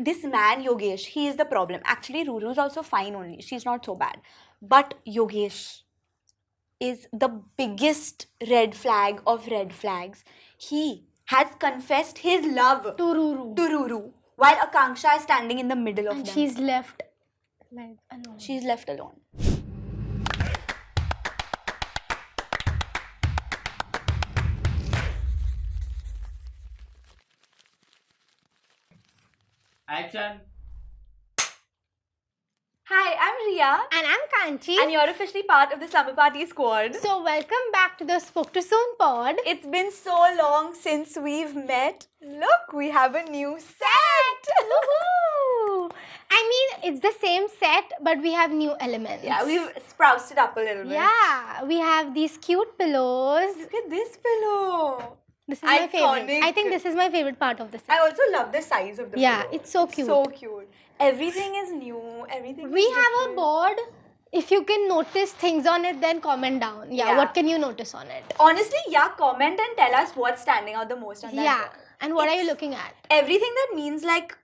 this man Yogesh, he is the problem. Actually, Ruru's also fine only. She's not so bad. But Yogesh is the biggest red flag of red flags. He has confessed his love To Ruru. to Ruru while Akanksha is standing in the middle of And them. she's left like alone. She's left alone. Action. Hi, I'm Ria. And I'm Kanchi. And you're officially part of the Slumber Party squad. So welcome back to the Spoke to Soon pod. It's been so long since we've met. Look, we have a new set. Woohoo! I mean, it's the same set, but we have new elements. Yeah, we've sprouted up a little bit. Yeah, we have these cute pillows. Look at this pillow. This is my favorite. Iconic. I think this is my favorite part of the set. I also love the size of the Yeah, pillow. it's so cute. So cute. Everything is new. Everything We is have a different. board. If you can notice things on it, then comment down. Yeah, Yeah. what can you notice on it? Honestly, yeah, comment and tell us what's standing out the most on that Yeah, board. and what are you It's looking at? Everything that means like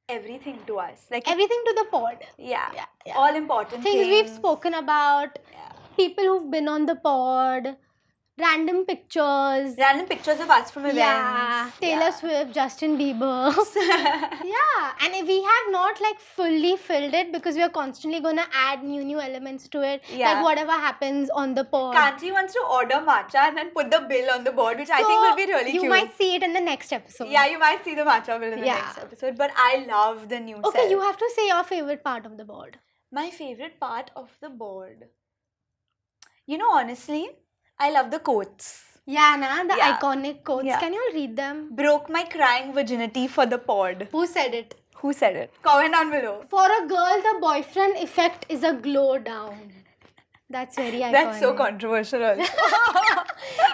everything to us. Like Everything to the pod. yeah, Yeah. all important Things we've spoken about, Yeah. people who've been on the pod, random pictures. Random pictures of us from events. Yeah, Taylor Swift, Justin Bieber. Yeah, and if we have not like fully filled it because we are constantly gonna add new elements to it. Yeah. Like whatever happens on the pod. Kanchi wants to order matcha and then put the bill on the board, which I think will be really you cute. might see it in the next episode. Yeah, you might see the matcha bill in the Yeah. next episode. But I love the new Okay, set. you have to say your favorite part of the board. My favorite part of the board. You know, honestly, I love the quotes. Yeah, na, the Yeah. iconic quotes. Yeah. Can you all read them? Broke my crying virginity for the pod. Who said it? Who said it? Comment down below. For a girl, the boyfriend effect is a glow down. That's very iconic. That's so controversial. Also.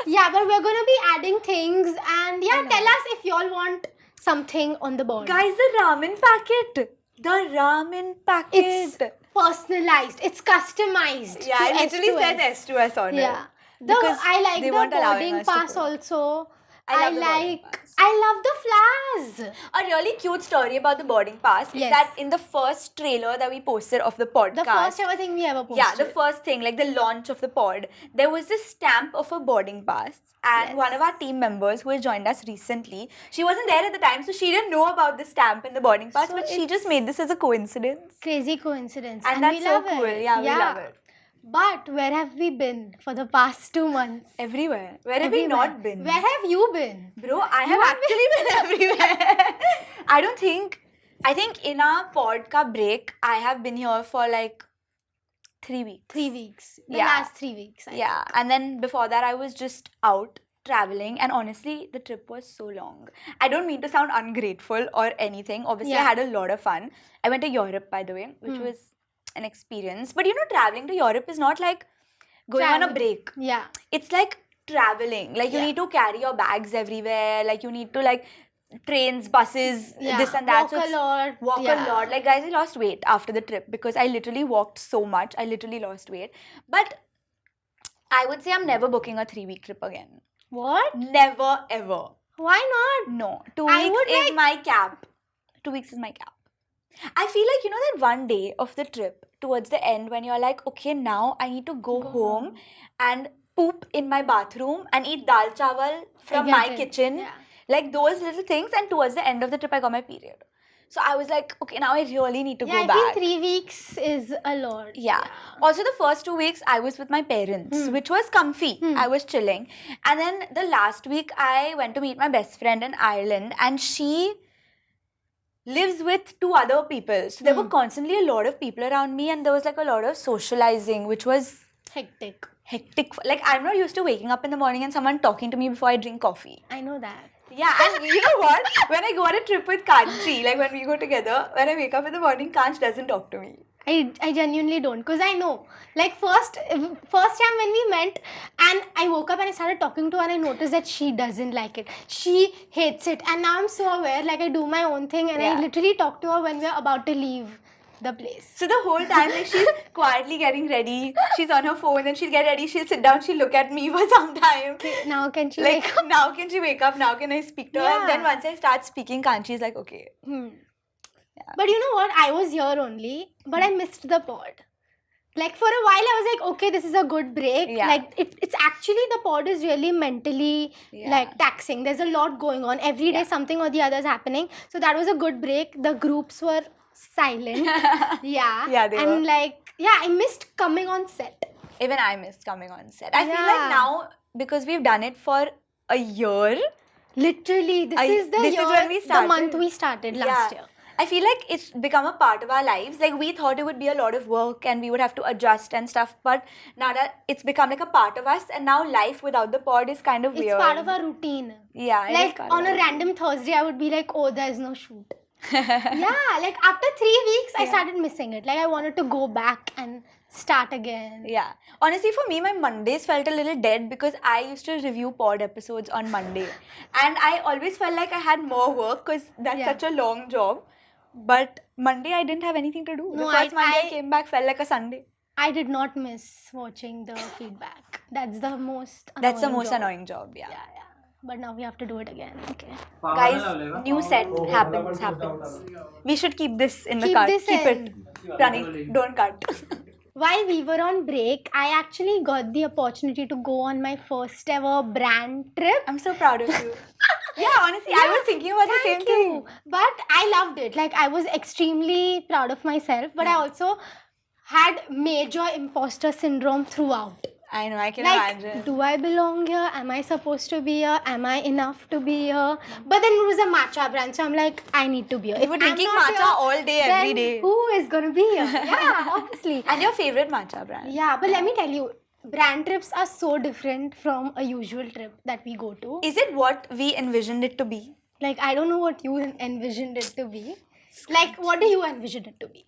Yeah, but we're gonna be adding things, and yeah, know. tell us if y'all want something on the board. Guys, the ramen packet. The ramen packet. It's personalized. It's customized. yeah, to it literally S2S. says S2S on it. Yeah. Because I like they the weren't allowing boarding us to pass put. also. I love the boarding pass. I love the flowers. A really cute story about the boarding pass is Yes. that in the first trailer that we posted of the podcast, The first ever thing we ever posted. yeah, the first thing, like the launch of the pod, there was this stamp of a boarding pass. And Yes. one of our team members who has joined us recently, she wasn't there at the time, so she didn't know about the stamp and the boarding pass, So but she it's just made this as a coincidence. Crazy coincidence. And we that's so love cool. it. Yeah, we love it. But where have we been for the past 2 months? Everywhere. Where have we Everywhere. not been? Where have you been? Bro, I have actually been everywhere. I think in our podcast break, I have been here for like 3 weeks. 3 weeks. The Yeah. last 3 weeks. I Yeah, and then before that, I was just out traveling, and honestly, the trip was so long. I don't mean to sound ungrateful or anything. Obviously, I Yeah. had a lot of fun. I went to Europe, by the way, which Hmm. was an experience. But you know, traveling to Europe is not like going on a Travel. break. Yeah. It's like traveling. Like you Yeah. need to carry your bags everywhere. Like you need to like trains, buses, Yeah. this and that. Walk So a it's- lot. Walk Yeah. a lot. Like guys, I lost weight after the trip because I literally walked so much. I literally lost weight. But I would say I'm never booking a 3-week trip again. What? Never ever. Why not? No. 2 I weeks would is like- my cap. 2 weeks is my cap. I feel like you know that one day of the trip towards the end when you're like, okay, now I need to go home and poop in my bathroom and eat dal chawal from get my it. kitchen. Yeah. Like those little things. And towards the end of the trip, I got my period. So I was like, okay, now I really need to Yeah, go I back. feel 3 weeks is a lot. Yeah. Also, the first 2 weeks I was with my parents, which was comfy. I was chilling. And then the last week I went to meet my best friend in Ireland, and she lives with 2 other people. So there were constantly a lot of people around me, and there was like a lot of socializing, which was Hectic. hectic. Like I'm not used to waking up in the morning and someone talking to me before I drink coffee. I know that. Yeah, and you know what? When I go on a trip with Kanchi, like when we go together, when I wake up in the morning, Kanch doesn't talk to me. I genuinely don't, because I know. Like first time when we met and I woke up and I started talking to her and I noticed that she doesn't like it. She hates it. And now I'm so aware, like I do my own thing and Yeah. I literally talk to her when we're about to leave the place. So the whole time, like she's quietly getting ready, she's on her phone, then she'll get ready, she'll sit down, she'll look at me for some time. Now can she Like wake up? now can she wake up? Now can I speak to her? And then Yeah. once I start speaking, Kanchi is like, okay. But you know what? I was here only, but I missed the pod. Like for a while, I was like, okay, this is a good break. Yeah. Like it's actually the pod is really mentally like taxing. There's a lot going on every day. Something or the other is happening. So that was a good break. The groups were silent. Yeah, they and were. like I missed coming on set. Even I missed coming on set. I feel Yeah. like now, because we've done it for a year, Literally, this is this is year, when we the started. month we started last year. I feel like it's become a part of our lives. Like, we thought it would be a lot of work and we would have to adjust and stuff, but now that it's become like a part of us, and now life without the pod is kind of It's weird. part of our routine. Yeah, it is Like part on of a our random Thursday, I would be like, oh, there's no shoot. Yeah, like after 3 weeks, I started missing it. Like I wanted to go back and start again. Yeah. Honestly, for me, my Mondays felt a little dead because I used to review pod episodes on Monday. And I always felt like I had more work because that's such a long job. But Monday, I didn't have anything to do. No, the first Monday I I- came back felt like a Sunday. I did not miss watching the feedback. That's the most annoying That's the most job. annoying job, yeah. Yeah. But now we have to do it again. Okay. Guys, new set happens. We should keep this in the Keep cut. this Keep in. it. Pranit, don't cut. While we were on break, I actually got the opportunity to go on my first ever brand trip. I'm so proud of you. Yeah, honestly, I was thinking about the same Thank you. thing. But I loved it. Like I was extremely proud of myself, but I also had major imposter syndrome throughout. I know, I can Like, imagine. do I belong here? Am I supposed to be here? Am I enough to be here? But then it was a matcha brand, so I'm like, I need to be here. You were drinking matcha all day, every then day. who is gonna be here? Yeah, obviously. And your favorite matcha brand? Yeah, but let me tell you, brand trips are so different from a usual trip that we go to. Is it what we envisioned it to be? Like, I don't know what you envisioned it to be. Like, what do you envision it to be?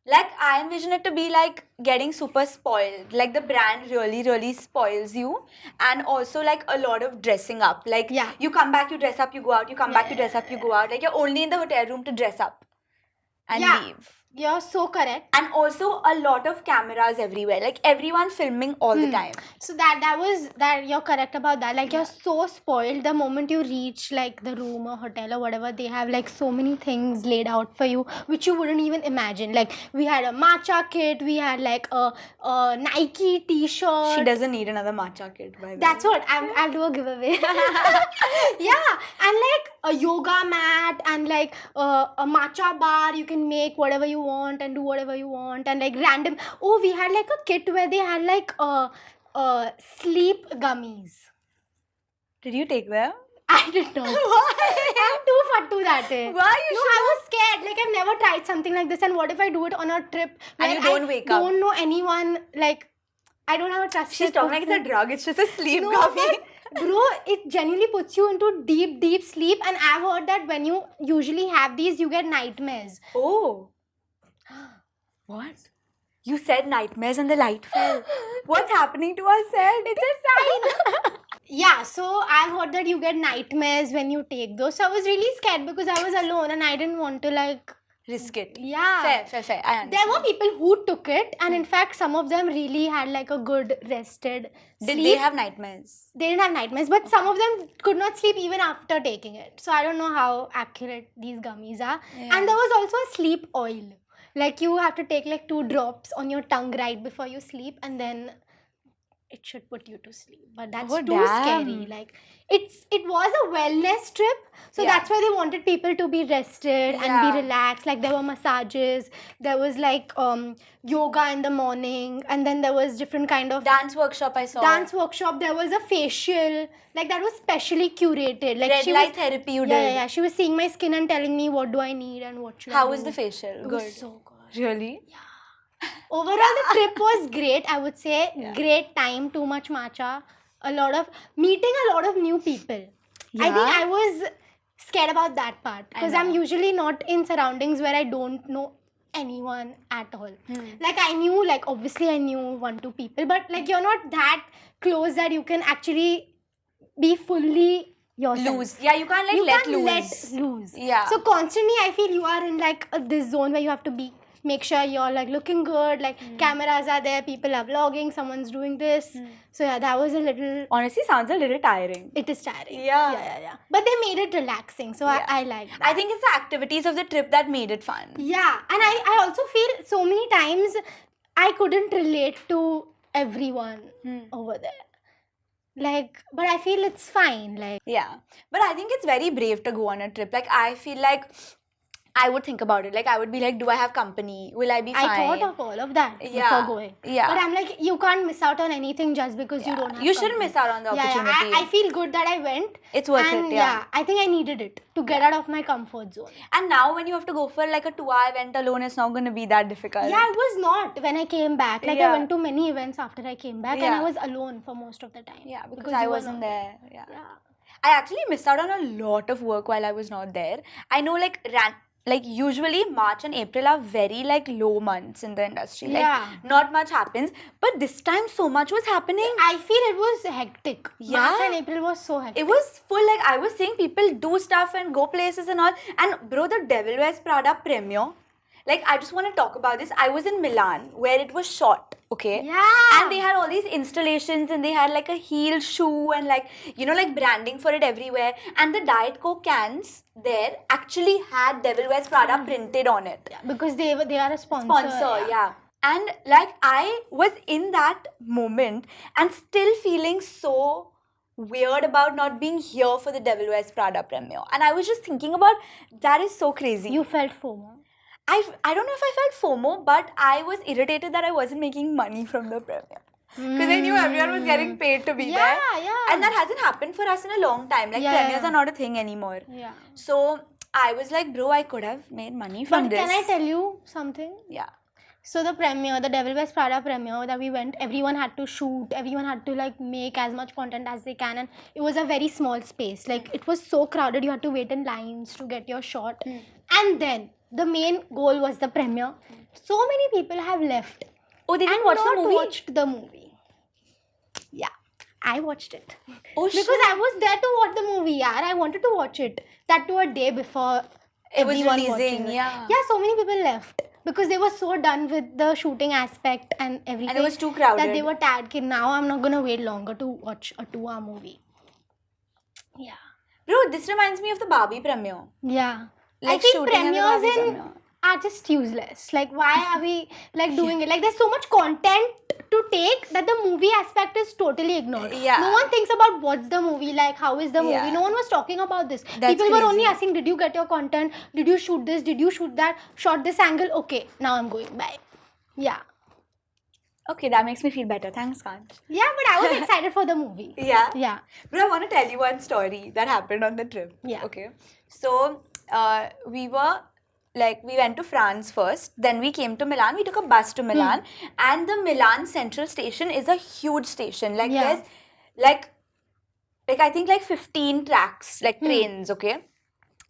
Like, I envision it to be like getting super spoiled. Like, the brand really, really spoils you. And also, like, a lot of dressing up. Like, you come back, you dress up, you go out. You come back, you dress up, you go out. Like, you're only in the hotel room to dress up and leave. You're so correct. And also, a lot of cameras everywhere. Like, everyone filming all the time. So that you're correct about that. Like you're so spoiled the moment you reach like the room or hotel or whatever. They have like so many things laid out for you which you wouldn't even imagine. Like we had a matcha kit, we had like a Nike t-shirt. She doesn't need another matcha kit, by the way. That's what I'll do a giveaway. Yeah, and like a yoga mat and like a matcha bar. You can make whatever you want and do whatever you want, and like random. Oh, we had like a kit where they had like sleep gummies. Did you take them? I did not. Why? I'm too fattu that day. Why you No, I was scared. Like I've never tried something like this, and what if I do it on a trip And where you don't I wake up? don't know anyone? Like I don't have a trusted She's talking like it's a person. drug. It's just a sleep No, gummy. but bro, it genuinely puts you into deep, deep sleep. And I've heard that when you usually have these, you get nightmares. Oh. What? You said nightmares and the light fell. What's happening to our set? It's a sign. Yeah, so I've heard that you get nightmares when you take those. So I was really scared because I was alone and I didn't want to like... Risk it. Yeah. Fair. I understand. There were people who took it, and in fact, some of them really had like a good rested sleep. Did they have nightmares? They didn't have nightmares, but some of them could not sleep even after taking it. So I don't know how accurate these gummies are. Yeah. And there was also a sleep oil. Like you have to take like 2 drops on your tongue right before you sleep, and then it should put you to sleep. But that's Oh, too damn. scary. Like it was a wellness trip, so Yeah. that's why they wanted people to be rested and Yeah. be relaxed. Like there were massages, there was like yoga in the morning, and then there was different kind of Dance workshop I saw. dance workshop. There was a facial, like that was specially curated. Like Red she light was, therapy you yeah, did. yeah. She was seeing my skin and telling me what do I need and what should I How do. was the facial? It Good. was so good. Really? Overall, the trip was great. I would say great time, too much matcha, meeting a lot of new people. I think Yeah. I was scared about that part because I'm know. usually not in surroundings where I don't know anyone at all. Hmm. Like I knew, like obviously I knew 1-2 people, but like you're not that close that you can actually be fully yourself. Loose. Yeah, you can't like You let can't loose. let loose. Yeah. So constantly I feel you are in like this zone where you have to be make sure you're like looking good, like cameras are there, people are vlogging, someone's doing this. So yeah, that was a little. Honestly, sounds a little tiring. It is tiring. Yeah. But they made it relaxing, so Yeah. I like that. I think it's the activities of the trip that made it fun. Yeah, and I also feel so many times I couldn't relate to everyone over there. Like, but I feel it's fine. Like, Yeah. But I think it's very brave to go on a trip. Like, I feel like I would think about it. Like, I would be like, do I have company? Will I be fine? I thought of all of that Yeah. before going. Yeah. But I'm like, you can't miss out on anything just because you don't have You shouldn't company. miss out on the Yeah, opportunity. I feel good that I went. It's worth and it, yeah. I think I needed it to get out of my comfort zone. And now when you have to go for like a 2-hour event alone, it's not going to be that difficult. Yeah, it was not when I came back. Like, Yeah. I went to many events after I came back and Yeah. I was alone for most of the time. Yeah, because I you were wasn't not there. Yeah. Yeah. I actually missed out on a lot of work while I was not there. I know like usually March and April are very like low months in the industry. Like Yeah. not much happens. But this time so much was happening. I feel it was hectic. Yeah. March and April was so hectic. It was full, like I was seeing people do stuff and go places and all. And bro, the Devil Wears Prada premiere. Like, I just want to talk about this. I was in Milan where it was shot, okay? Yeah. And they had all these installations and they had like a heel shoe and like, you know, like branding for it everywhere. And the Diet Coke cans there actually had Devil Wears Prada printed on it. Yeah, because they are a sponsor. Yeah. And like, I was in that moment and still feeling so weird about not being here for the Devil Wears Prada premiere. And I was just thinking about, that is so crazy. You felt FOMO. I don't know if I felt FOMO, but I was irritated that I wasn't making money from the premiere. Because I knew everyone was getting paid to be there. Yeah. And that hasn't happened for us in a long time. Like, premieres are not a thing anymore. Yeah. So, I was like, bro, I could have made money from But this. can I tell you something? Yeah. So the premiere, the Devil Wears Prada premiere that we went, everyone had to shoot, everyone had to like make as much content as they can, and it was a very small space. Like, it was so crowded, you had to wait in lines to get your shot. And then the main goal was the premiere. So many people have left. Oh, they didn't and watch not the movie? watched the movie. Yeah, I watched it. Oh, shit. Because I was there to watch the movie, yeah. I wanted to watch it. That too a day before It was everyone releasing, watching it. yeah. Yeah, so many people left. Because they were so done with the shooting aspect and everything. And it was too crowded. That they were tired. Okay, now I'm not going to wait longer to watch a 2-hour movie. Yeah. Bro, this reminds me of the Barbie premiere. Yeah. Like I think shooting at the premieres Barbie in premiere. are just useless. Like, why are we like doing it? Like, there's so much content to take that the movie aspect is totally ignored. Yeah. No one thinks about what's the movie like, how is the movie. Yeah. No one was talking about this. That's People were only crazy. asking, did you get your content? Did you shoot this? Did you shoot that? Shot this angle? Okay, now I'm going. Bye. Yeah. Okay, that makes me feel better. Thanks, Khan. Yeah, but I was excited for the movie. Yeah? Yeah. But I want to tell you one story that happened on the trip. Yeah. Okay. So, we went to France first, then we came to Milan, we took a bus to Milan, and the Milan Central Station is a huge station. Like, Yeah. there's, like I think like 15 tracks, like trains, okay?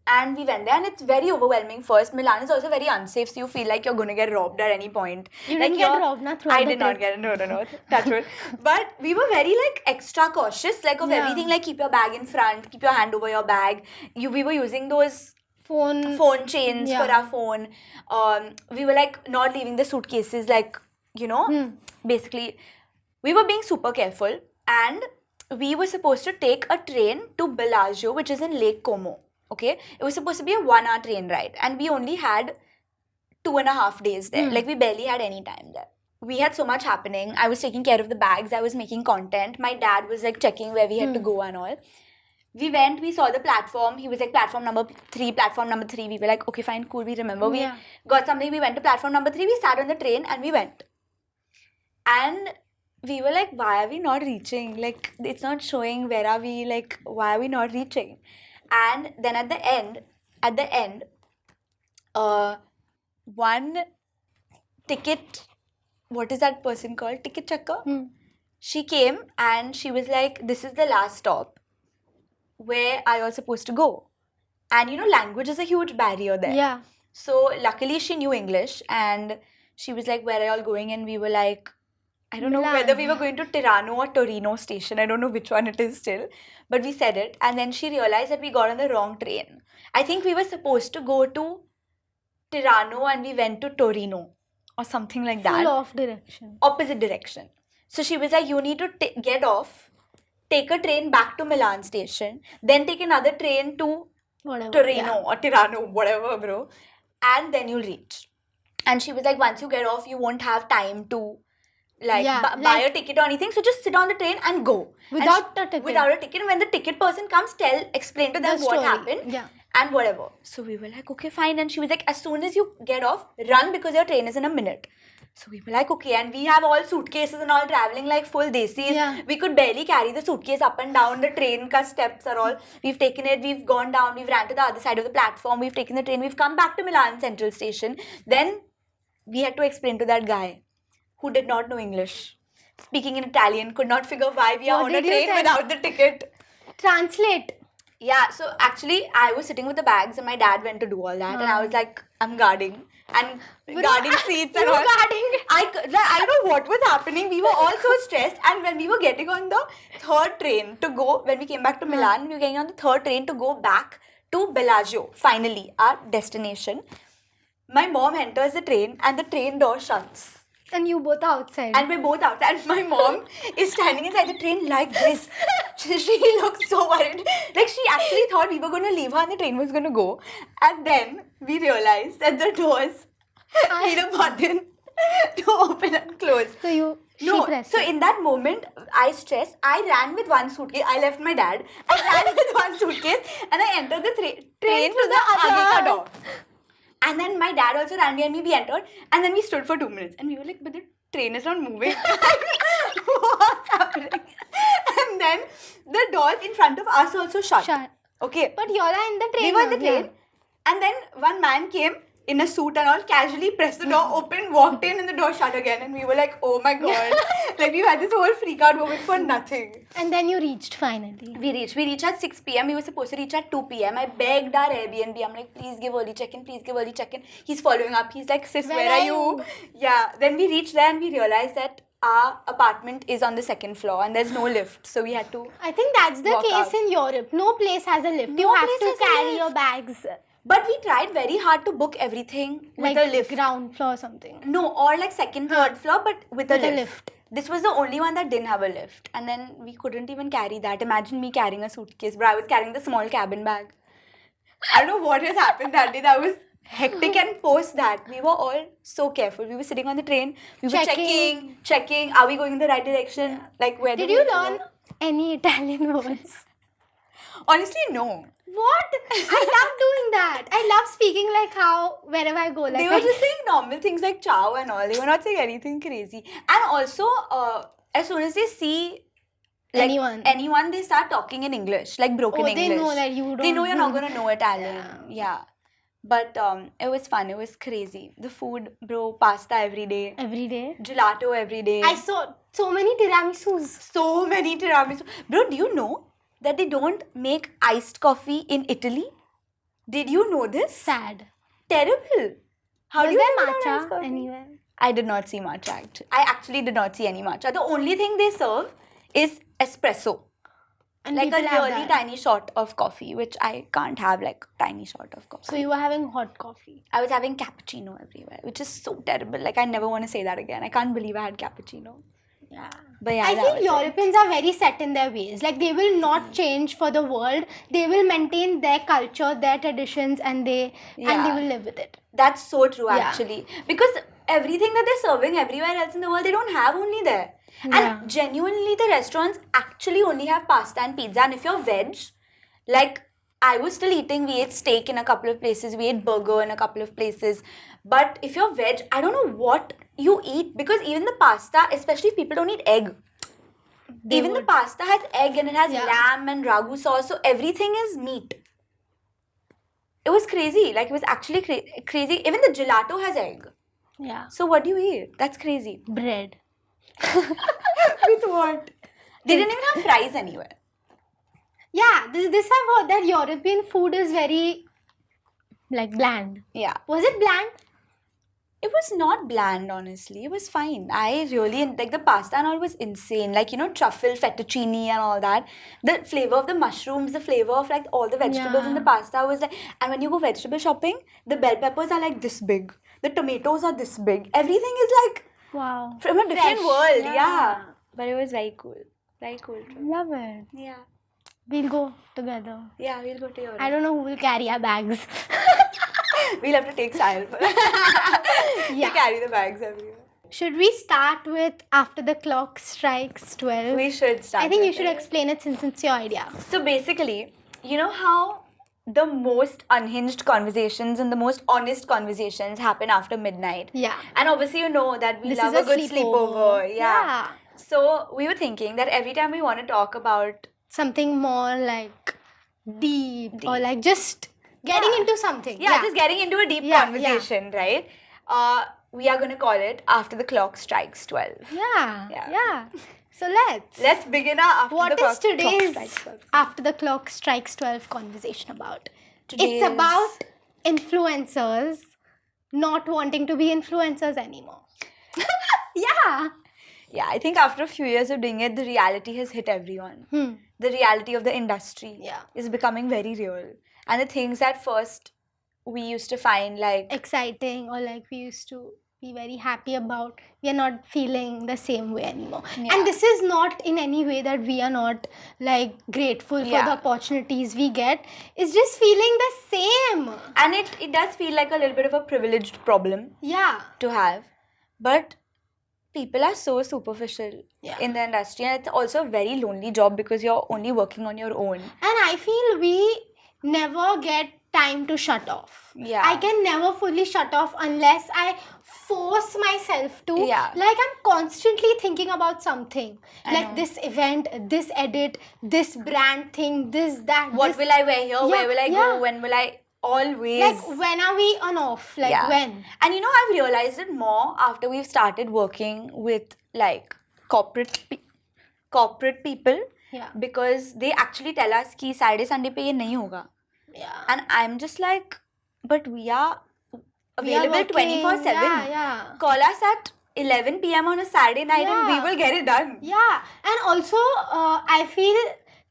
And we went there and it's very overwhelming first. Milan is also very unsafe, so you feel like you're going to get robbed at any point. You like didn't get robbed, na, throughout I the did not trip? get no, touch wood. But we were very like extra cautious, like of Yeah. everything, like keep your bag in front, keep your hand over your bag. We were using those phone chains Yeah. for our phone. We were like not leaving the suitcases, like, you know, basically we were being super careful, and we were supposed to take a train to Bellagio, which is in Lake Como. Okay, it was supposed to be a 1-hour train ride, and we only had 2.5 days there. Like, we barely had any time there. We had so much happening. I was taking care of the bags, I was making content. My dad was like checking where we had to go and all. We went, we saw the platform. He was like, platform number 3. We were like, okay, fine, cool, we remember. We Yeah. got something, we went to platform number 3, we sat on the train and we went. And we were like, why are we not reaching? Like, it's not showing, where are we? Like, why are we not reaching? And then at the end, one ticket, what is that person called? Ticket checker? She came and she was like, this is the last stop. Where are you all supposed to go? And you know, language is a huge barrier there. Yeah. So luckily she knew English and she was like, where are you all going? And we were like, I don't know Milan. whether we were going to Tirano or Torino station. I don't know which one it is still. But we said it. And then she realized that we got on the wrong train. I think we were supposed to go to Tirano and we went to Torino or something like that. Full off direction. Opposite direction. So she was like, you need to get off, take a train back to Milan station, then take another train to Whatever. Torino or Tirano, whatever, bro. And then you'll reach. And she was like, once you get off, you won't have time to buy a ticket or anything. So just sit on the train and go. Without a ticket. Without a ticket. When the ticket person comes, explain to them The what story. happened. Yeah. And whatever. So we were like, okay, fine. And she was like, as soon as you get off, run because your train is in a minute. So we were like, okay. And we have all suitcases and all traveling like full desis. Yeah. We could barely carry the suitcase up and down the train ka steps are all. We've taken it, we've gone down, we've ran to the other side of the platform, we've taken the train, we've come back to Milan Central Station. Then we had to explain to that guy who did not know English, speaking in Italian, could not figure why we are What on a did you train tell? without the ticket. Translate. Yeah, so actually I was sitting with the bags and my dad went to do all that and I was like, I'm guarding and guarding seats and You all. guarding. I don't know what was happening. We were all so stressed, and when we were getting on the third train to go, when we came back to Milan, we were getting on the third train to go back to Bellagio, finally, our destination. My mom enters the train and the train door shuts. And you both are outside. And we're both out. And my mom is standing inside the train like this. She looked so worried. Like she actually thought we were going to leave her and the train was going to go. And then we realized that the doors need a button to open and close. So No, she pressed so it. in that moment, I stressed. I ran with one suitcase. I left my dad. I ran with one suitcase and I entered the train to the Agika door. And then my dad also ran behind me. We entered and then we stood for 2 minutes. And we were like, but the train is not moving. What's happening? And then the doors in front of us also shut. Okay. But you all are in the train. We were in now, the train. And then one man came in a suit and all, casually pressed the door open, walked in and the door shut again. And we were like, oh my god. Like we had this whole freak out moment for nothing. And then you reached finally. We reached at 6 p.m. We were supposed to reach at 2 p.m. I begged our Airbnb. I'm like, please give early check-in, please give early check-in. He's following up. He's like, sis, where are you? Yeah. Then we reached there and we realized that our apartment is on the second floor and there's no lift. So we had to... I think that's the walk case out. in Europe. No place has a lift. No You have place to has a carry lift. your bags. But we tried very hard to book everything with Like a lift. ground floor or something. No, or like second, third floor, but with a With a lift. lift. This was the only one that didn't have a lift. And then we couldn't even carry that. Imagine me carrying a suitcase, but I was carrying the small cabin bag. I don't know what has happened that day. That was hectic. And post that, we were all so careful. We were sitting on the train. We were checking. Are we going in the right direction? Like where Did do we you need to learn go? any Italian words? Honestly, no. What? I love doing that. I love speaking like how wherever I go. Like They were just saying normal things like ciao and all. They were not saying anything crazy. And also, as soon as they see like anyone, they start talking in English, like broken English. They know that you don't. They know you're not going to know Italian. Yeah. But it was fun. It was crazy. The food, bro, pasta every day. Every day. Gelato every day. I saw so many tiramisus. So many tiramisu. Bro, do you know that they don't make iced coffee in Italy? Did you know this? Sad. Terrible. How Was do you there know iced matcha coffee? anywhere? I did not see matcha actually. I actually did not see any matcha. The only thing they serve is espresso. And Like a people have really that. tiny shot of coffee, which I can't have like tiny shot of coffee. So you were having hot coffee. I was having cappuccino everywhere, which is so terrible. Like I never want to say that again. I can't believe I had cappuccino. Yeah. But yeah, I that think was it. Europeans are very set in their ways. Like they will not change for the world. They will maintain their culture, their traditions, and they will live with it. That's so true Yeah. actually. Because everything that they're serving everywhere else in the world, they don't have only there. Yeah. And genuinely, the restaurants actually only have pasta and pizza. And if you're veg, like I was still eating, we ate steak in a couple of places, we ate burger in a couple of places. But if you're veg, I don't know what you eat because even the pasta, especially if people don't eat egg, even the pasta has egg and it has lamb and ragu sauce, so everything is meat. It was crazy. Like it was actually crazy. Even the gelato has egg. Yeah. So what do you eat? That's crazy. Bread. With what? They didn't even have fries anywhere. Yeah, this I've heard that European food is very like bland. Yeah. Was it bland? It was not bland, honestly. It was fine. I really like the pasta and all was insane. Like, you know, truffle, fettuccine and all that. The flavor of the mushrooms, the flavor of like all the vegetables in the Yeah. pasta was like. And when you go vegetable shopping, the bell peppers are like this big. The tomatoes are this big. Everything is like Wow. from a different Fresh, world. yeah. Yeah. But it was very cool. Very cool trip. Love it. Yeah. We'll go together. Yeah, we'll go to Europe. I don't know who will carry our bags. We'll have to take Sahil for Yeah. to carry the bags everywhere. Should we start with after the clock strikes 12? We should start. I think you with should it. explain it since it's your idea. So basically, you know how the most unhinged conversations and the most honest conversations happen after midnight. Yeah. And obviously, you know that we This love is a good sleepover. Yeah. Yeah. So we were thinking that every time we want to talk about Something more like deep, or like just getting Yeah. into something. just getting into a deep Yeah, conversation, right? We are gonna call it After the Clock Strikes 12. Yeah. Yeah. Yeah. So let's begin our After what the is Clock today's Strikes 12. after the clock strikes 12 conversation about? Today's- It's about influencers not wanting to be influencers anymore. Yeah. Yeah, I think after a few years of doing it, the reality has hit everyone. The reality of the industry Yeah. is becoming very real. And the things that first we used to find like, Exciting, or like we used to be very happy about, we are not feeling the same way anymore. Yeah. And this is not in any way that we are not like grateful for Yeah. the opportunities we get. It's just feeling the same. and it does feel like a little bit of a privileged problem Yeah. to have. But people are so superficial Yeah. in the industry, and it's also a very lonely job because you're only working on your own. And I feel we never get time to shut off. Yeah. I can never fully shut off unless I force myself to. Yeah. Like I'm constantly thinking about something. I Like know. this event, this edit, this brand thing, this, that. What this. will I wear here? Yeah, Where will I yeah. go? When will I? Always. Like when are we on off? Like Yeah. when? And you know, I've realized it more after we've started working with like corporate people, Yeah. because they actually tell us कि Saturday Sunday पे ये नहीं होगा. Yeah. And I'm just like, but we are We are available working. 24/7. Yeah, yeah. Call us at 11 p.m. on a Saturday night and we Yeah. will get it done. Yeah, and also I feel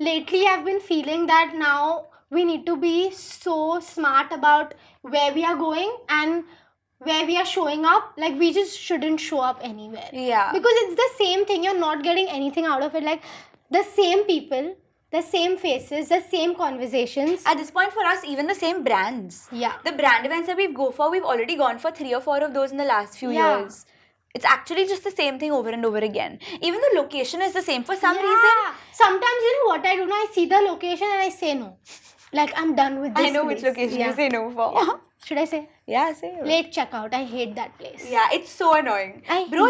lately I've been feeling that now we need to be so smart about where we are going and where we are showing up. Like we just shouldn't show up anywhere. Yeah. Because it's the same thing. You're not getting anything out of it. Like the same people, the same faces, the same conversations. At this point for us, even the same brands. Yeah. The brand events that we go for, we've already gone for 3 or 4 of those in the last few Yeah. years. It's actually just the same thing over and over again. Even the location is the same for some Yeah. reason. Sometimes you know what I do now? I see the location and I say no. Like I'm done with this. I know which place. location Yeah. you say no for. Yeah. Should I say? Yeah, say it. Late checkout. I hate that place. Yeah, it's so annoying. Bro,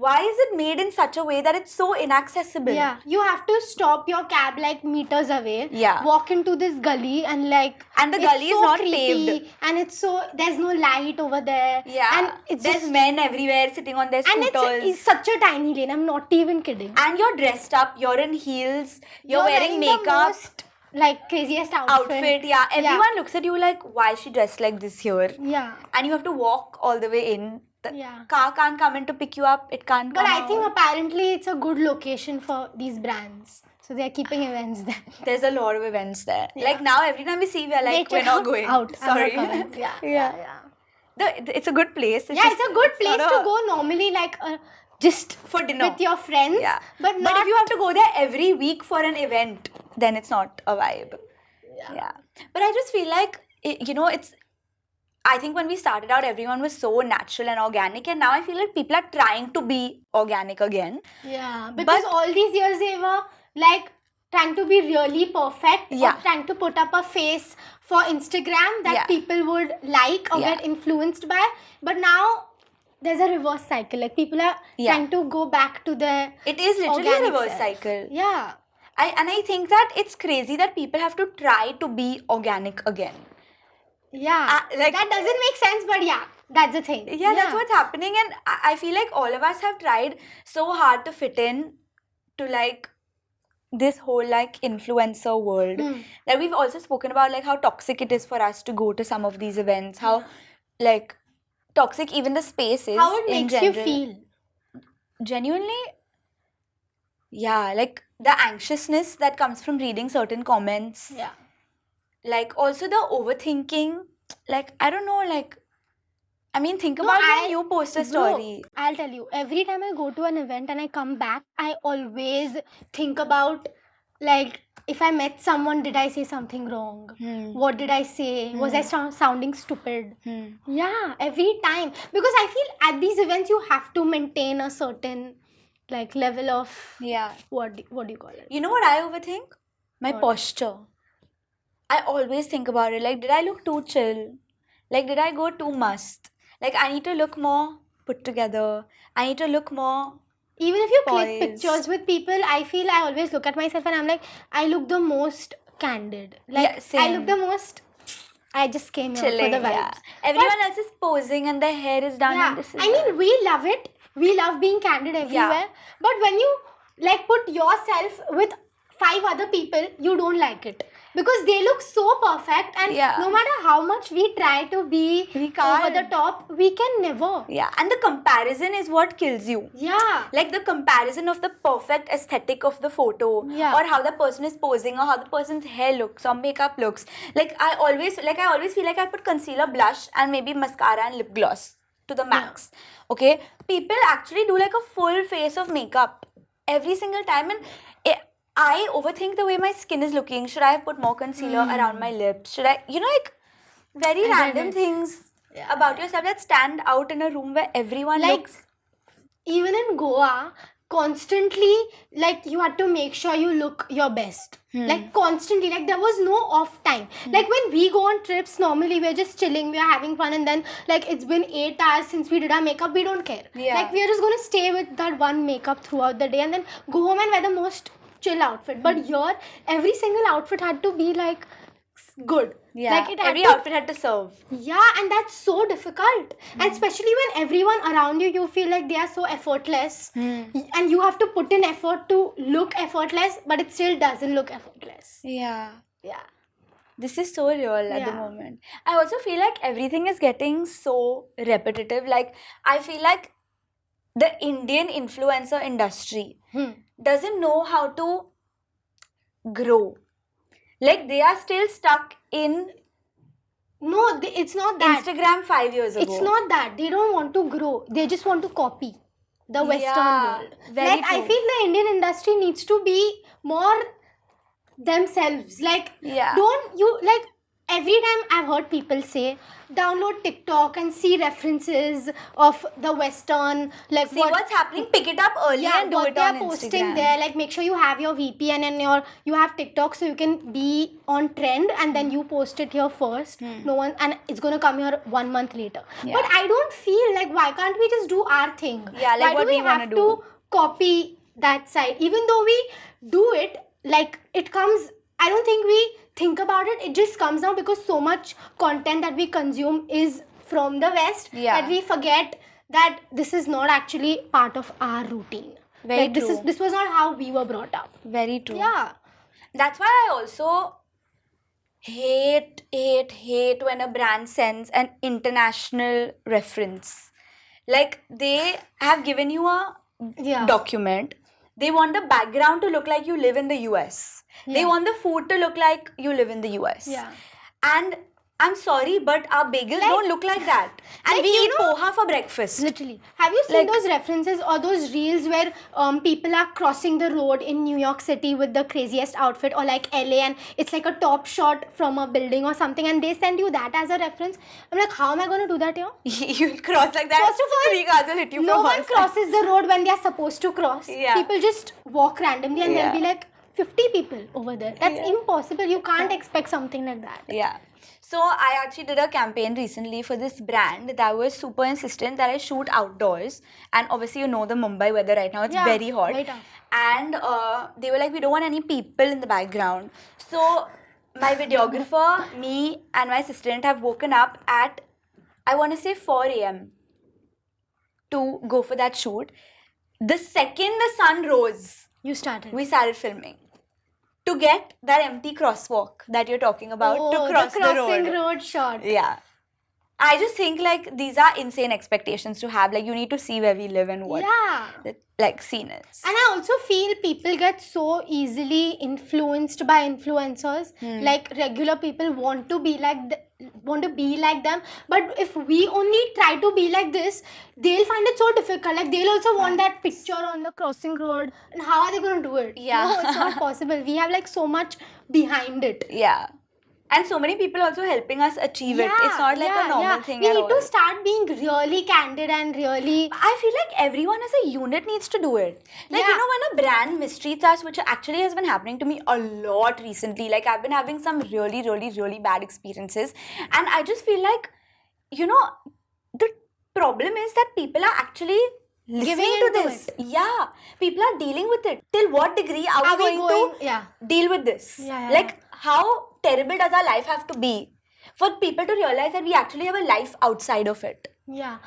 why is it made in such a way that it's so inaccessible? Yeah, you have to stop your cab like meters away. Yeah. Walk into this gully and like. And the it's gully is so not creepy, paved. And it's so there's no light over there. Yeah. And it's There's just men everywhere sitting on their and scooters. it's such a tiny lane. I'm not even kidding. And you're dressed up, you're in heels, you're wearing the makeup, most, like craziest outfit. yeah. Everyone looks at you like, why is she dressed like this here? Yeah. And you have to walk all the way in. The Yeah. car can't come in to pick you up. It can't But come I think out. apparently it's a good location for these brands. So they are keeping events there. There's a lot of events there. Yeah. Like now, every time we see, we're like, Late we're not checkout, going. out. I'm not Sorry. coming. Yeah. Yeah. It's a good place. Yeah, it's a good place not to a- go normally, like just for dinner. with your friends. Yeah. But not if you have to go there every week for an event, then it's not a vibe. Yeah. But I just feel like, it's. I think when we started out, everyone was so natural and organic, and now I feel like people are trying to be organic again. Yeah, because all these years they were like trying to be really perfect, Yeah. or trying to put up a face for Instagram that Yeah. people would like or Yeah. get influenced by. But now there's a reverse cycle. Like people are Yeah. trying to go back to their It is literally a organic reverse self. cycle. Yeah. I think that it's crazy that people have to try to be organic again. Yeah. like- that doesn't make sense, but yeah, that's the thing. Yeah, that's what's happening, and I feel like all of us have tried so hard to fit in to like this whole like influencer world. That we've also spoken about like how toxic it is for us to go to some of these events, how like toxic even the space is. How it in makes you general. feel. Genuinely, yeah, like the anxiousness that comes from reading certain comments. Yeah. Like also the overthinking. Like I don't know, like I mean, think No, about when you post a Bro, story. I'll tell you, every time I go to an event and I come back, I always think about, like, if I met someone, did I say something wrong? What did I say? Was I sounding stupid? Yeah, every time. Because I feel at these events, you have to maintain a certain, like, level of, Yeah. what do you call it? You know what I overthink? My What? posture. I always think about it. Like, did I look too chill? Like, did I go too must? Like, I need to look more put together. I need to look more. Even if you click Poised. pictures with people, I feel I always look at myself and I'm like, I look the most candid. Like, Yeah, I same. look the most. I just came here Chilling, for the vibes. yeah. Everyone else is posing and their hair is done Yeah, and this is I mean, we love it. We love being candid everywhere. But when you like put yourself with 5 other people, you don't like it because they look so perfect, and Yeah. no matter how much we try to be We over can't. the top, we can never. Yeah, and the comparison is what kills you. Yeah. Like the comparison of the perfect aesthetic of the photo, Yeah. or how the person is posing, or how the person's hair looks or makeup looks. Like I always feel like I put concealer, blush, and maybe mascara and lip gloss to the max. Okay, people actually do like a full face of makeup every single time, and I overthink the way my skin is looking. Should I have put more concealer around my lips? Should I, like very I get random it. things Yeah. about yourself that stand out in a room where everyone Like, looks. even in Goa, constantly, like, you had to make sure you look your best. Like, constantly, like, there was no off time. Like, when we go on trips, normally we're just chilling, we're having fun, and then, like, it's been 8 hours since we did our makeup, we don't care. Yeah. Like, we're just gonna stay with that one makeup throughout the day and then go home and wear the most chill outfit. But here, every single outfit had to be, like, good. Yeah, Like, it had every to outfit had to serve. Yeah, and that's so difficult. And especially when everyone around you, you feel like they are so effortless. And you have to put in effort to look effortless, but it still doesn't look effortless. Yeah. Yeah. This is so real at the Yeah. moment. I also feel like everything is getting so repetitive. Like, I feel like the Indian influencer industry doesn't know how to grow. Like, they are still stuck in No, it's not that. Instagram 5 years ago. It's not that. They don't want to grow. They just want to copy the Western Yeah, world. very Like, I true. feel the Indian industry needs to be more themselves. Like, Yeah. don't you, like, every time I've heard people say, download TikTok and see references of the Western, like, See what's happening, pick it up early and do what it they on are posting Instagram. there. Like, make sure you have your VPN and you have TikTok so you can be on trend, and then you post it here first. No one, and it's gonna come here 1 month later. Yeah. But I don't feel like, why can't we just do our thing? Yeah, like why what do we we wanna have do? to copy that side? Even though we do it, like, it comes. I don't think we think about it. It just comes down because so much content that we consume is from the West Yeah. that we forget that this is not actually part of our routine. Very Like, true. this was not how we were brought up. Very true. Yeah. That's why I also hate when a brand sends an international reference. Like, they have given you a Yeah. document. They want the background to look like you live in the US. They want the food to look like you live in the US. Yeah. And I'm sorry, but our bagels don't look like that. And like, we you eat know- poha for breakfast. Literally. Have you seen Like- those references or those reels where people are crossing the road in New York City with the craziest outfit, or like LA, and it's like a top shot from a building or something, and they send you that as a reference? I'm like, how am I going to do that here? You'll cross like that. First of all, 3 cars will hit you No from one all sides. crosses the road when they are supposed to cross. Yeah. People just walk randomly and Yeah. there'll be like 50 people over there. That's Yeah. impossible. You can't expect something like that. Yeah. So I actually did a campaign recently for this brand that was super insistent that I shoot outdoors. And obviously, you know the Mumbai weather right now, it's Yeah, very hot. very tough. And they were like, we don't want any people in the background. So my videographer, me, and my assistant have woken up at, I want to say 4 a.m. to go for that shoot. The second the sun rose, You started. we started filming. To get that empty crosswalk that you're talking about, to cross the the crossing road. road shot. Yeah. I just think like these are insane expectations to have. Like you need to see where we live and what the like scene is. And I also feel people get so easily influenced by influencers. Like regular people want to be like them, but if we only try to be like this, they'll find it so difficult. Like they'll also want that picture on the crossing road, and how are they going to do it? Yeah. No, it's not possible. We have like so much behind it. Yeah. And so many people also helping us achieve it. It's not like a normal thing we at need all. to start being really candid and really... I feel like everyone as a unit needs to do it. Like, you know, when a brand mistreats us, which actually has been happening to me a lot recently, like I've been having some really, really, really bad experiences. And I just feel like, you know, the problem is that people are actually listening to this. Yeah. People are dealing with it. Till what degree are we going to deal with this? Like, how terrible does our life have to be for people to realize that we actually have a life outside of it? Yeah,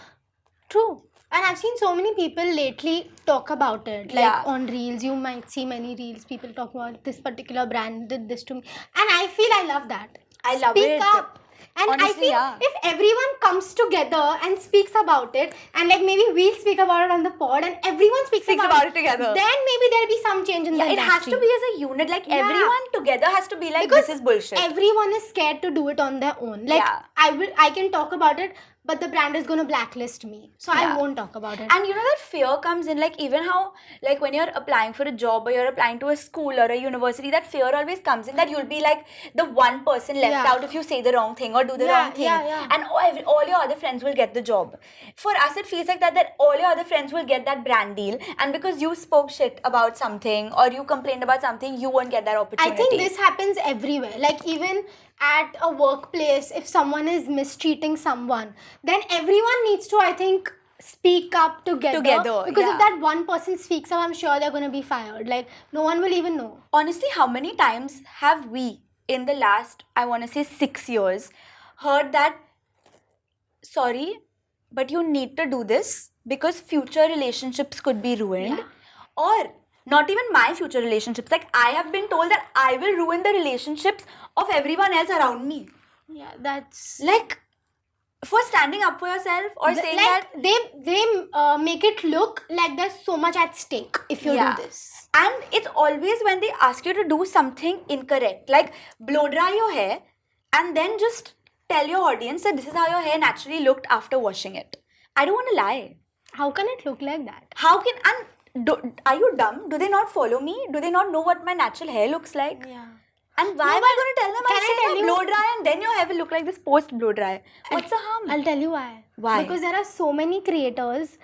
true. And I've seen so many people lately talk about it. Like on reels, you might see many reels, people talk about this particular brand did this to me. And I feel I love that. I love it. Speak up. And honestly, I feel if everyone comes together and speaks about it, and like maybe we'll speak about it on the pod and everyone speaks about it together, then maybe there'll be some change in the industry. It has to be as a unit. Like everyone together has to be like, because this is bullshit. Everyone is scared to do it on their own. Like I can talk about it, but the brand is going to blacklist me. So I won't talk about it. And you know that fear comes in, like even how, like when you're applying for a job or you're applying to a school or a university, that fear always comes in that you'll be like the one person left out if you say the wrong thing or do the wrong thing. And all your other friends will get the job. For us, it feels like that all your other friends will get that brand deal. And because you spoke shit about something or you complained about something, you won't get that opportunity. I think this happens everywhere. Like even at a workplace, if someone is mistreating someone, then everyone needs to, I think, speak up together. Because if that one person speaks up, I'm sure they're going to be fired. Like, no one will even know. Honestly, how many times have we, in the last, I want to say 6 years, heard that, sorry, but you need to do this because future relationships could be ruined? Or not even my future relationships. Like, I have been told that I will ruin the relationships of everyone else around me. Yeah, that's... Like, for standing up for yourself or saying like that... They make it look like there's so much at stake if you do this. And it's always when they ask you to do something incorrect. Like, blow dry your hair and then just tell your audience that this is how your hair naturally looked after washing it. I don't want to lie. How can it look like that? How can... are you dumb? Do they not follow me? Do they not know what my natural hair looks like? Yeah. And why am I going to tell them I'm saying blow dry and then your hair will look like this post blow dry? What's the harm? I'll tell you why. Why? Because there are so many creators.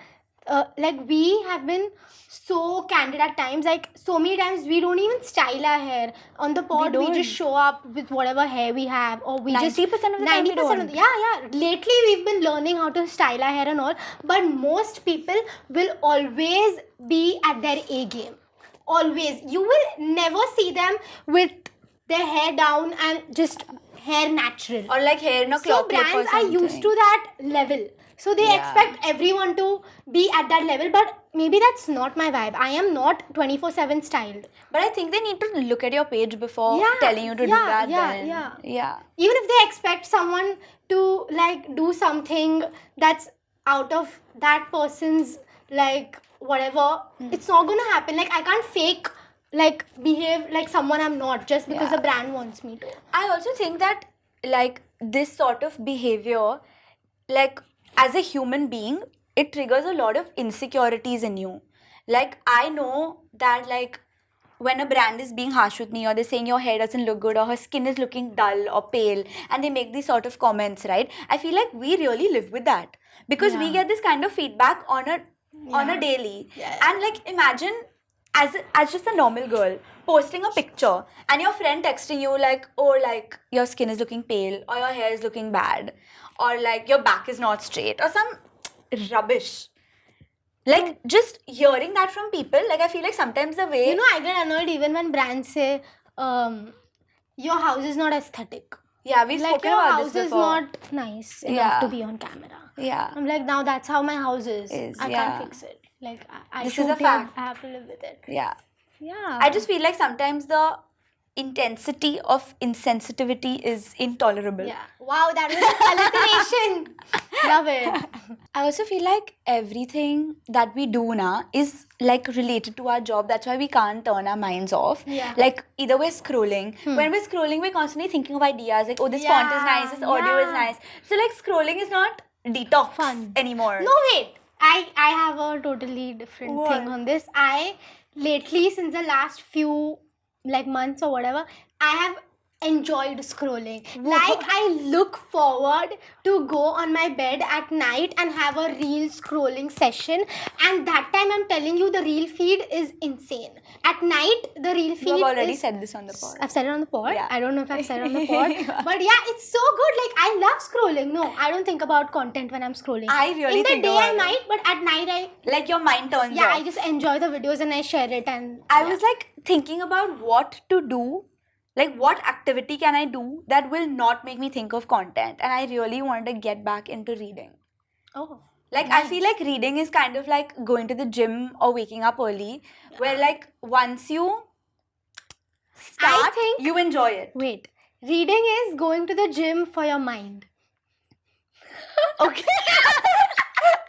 Like we have been so candid at times. Like so many times we don't even style our hair. On the pod we just show up with whatever hair we have, or we 90% of the time we don't. Lately we've been learning how to style our hair and all. But most people will always be at their A game. Always. You will never see them with their hair down and just hair natural. Or like hair in a claw clip or something. So brands are used to that level. So they expect everyone to be at that level, but maybe that's not my vibe. I am not 24/7 styled. But I think they need to look at your page before telling you to do that. Yeah. Even if they expect someone to like do something that's out of that person's like whatever, it's not gonna happen. Like I can't fake like behave like someone I'm not just because the brand wants me to. I also think that like this sort of behavior, like as a human being, it triggers a lot of insecurities in you. Like I know that like when a brand is being harsh with me or they're saying your hair doesn't look good or her skin is looking dull or pale and they make these sort of comments, right? I feel like we really live with that because we get this kind of feedback on a daily. And like imagine as just a normal girl posting a picture and your friend texting you like, oh, like your skin is looking pale or your hair is looking bad or like your back is not straight or some rubbish. Like just hearing that from people, like I feel like sometimes the way... You know, I get annoyed even when brands say, your house is not aesthetic. Yeah, we've spoken about this before. Your house is not nice enough to be on camera. Yeah. I'm like, now that's how my house is. I can't fix it. Like, this is a fact. I have to live with it. Yeah. Yeah. I just feel like sometimes the intensity of insensitivity is intolerable. Yeah. Wow, that was alliteration. Love it. I also feel like everything that we do now is like related to our job. That's why we can't turn our minds off. Yeah. Like either we're scrolling. When we're scrolling, we're constantly thinking of ideas. Like, oh, this font is nice, this audio is nice. So like scrolling is not detox Fun. anymore. No, wait. I have a totally different What? thing on this. I lately, since the last few like months or whatever, I have enjoyed scrolling. Like I look forward to go on my bed at night and have a reel scrolling session, and that time I'm telling you the reel feed is insane. At night the reel feed You have already is, said this on the pod. I've said it on the pod. Yeah. I don't know if I've said it on the pod. But yeah, it's so good. Like I love scrolling. No, I don't think about content when I'm scrolling. I really In the think day I about it. might, but at night I Like your mind turns yeah, off. I just enjoy the videos and I share it, and I was like thinking about what to do, like what activity can I do that will not make me think of content, and I really wanted to get back into reading. oh. Like I feel like reading is kind of like going to the gym or waking up early, where like once you start, think- you enjoy it. Wait, reading is going to the gym for your mind. Okay.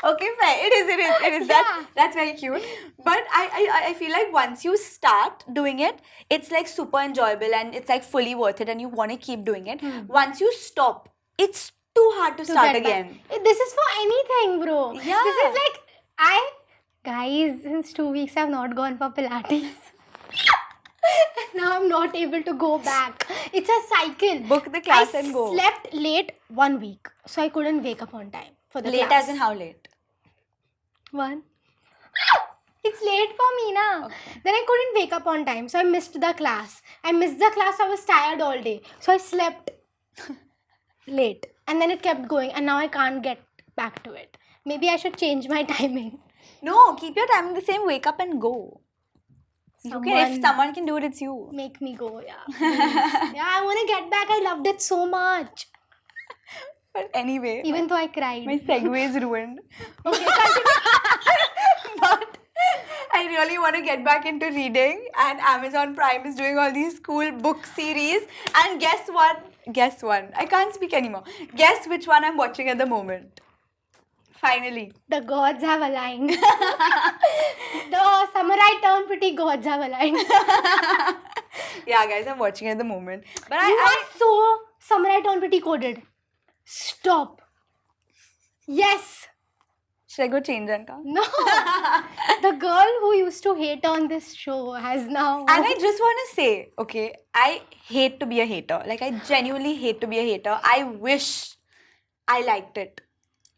Okay, fair. It is. Yeah. That's very cute. But I feel like once you start doing it, it's like super enjoyable and it's like fully worth it and you want to keep doing it. Once you stop, it's too hard to start Get back. again. This is for anything, bro. Yeah. This is like guys, since 2 weeks I've not gone for Pilates. Now I'm not able to go back. It's a cycle. Book the class I and go. slept late 1 week, so I couldn't wake up on time for the Late class. as in how late? 1. It's late for me now. Okay. Then I couldn't wake up on time, so I missed the class. I was tired all day, so I slept late, and then it kept going, and now I can't get back to it. Maybe I should change my timing. No, keep your timing the same. Wake up and go. You can, if someone can do it, it's you. Make me go, yeah. Yeah, I want to get back. I loved it so much. But anyway, Even though I cried. my segue is ruined. Okay, continue. But I really want to get back into reading, and Amazon Prime is doing all these cool book series. And guess what? Guess one. I can't speak anymore. Guess which one I'm watching at the moment. Finally. The gods have aligned. The samurai turned pretty gods have aligned. Yeah, guys, I'm watching at the moment. But You I are so samurai turned pretty coded. Stop. Yes. should I go change Anka? No. The girl who used to hate on this show has now. And I just want to say, okay, I hate to be a hater. Like, I genuinely hate to be a hater. I wish I liked it.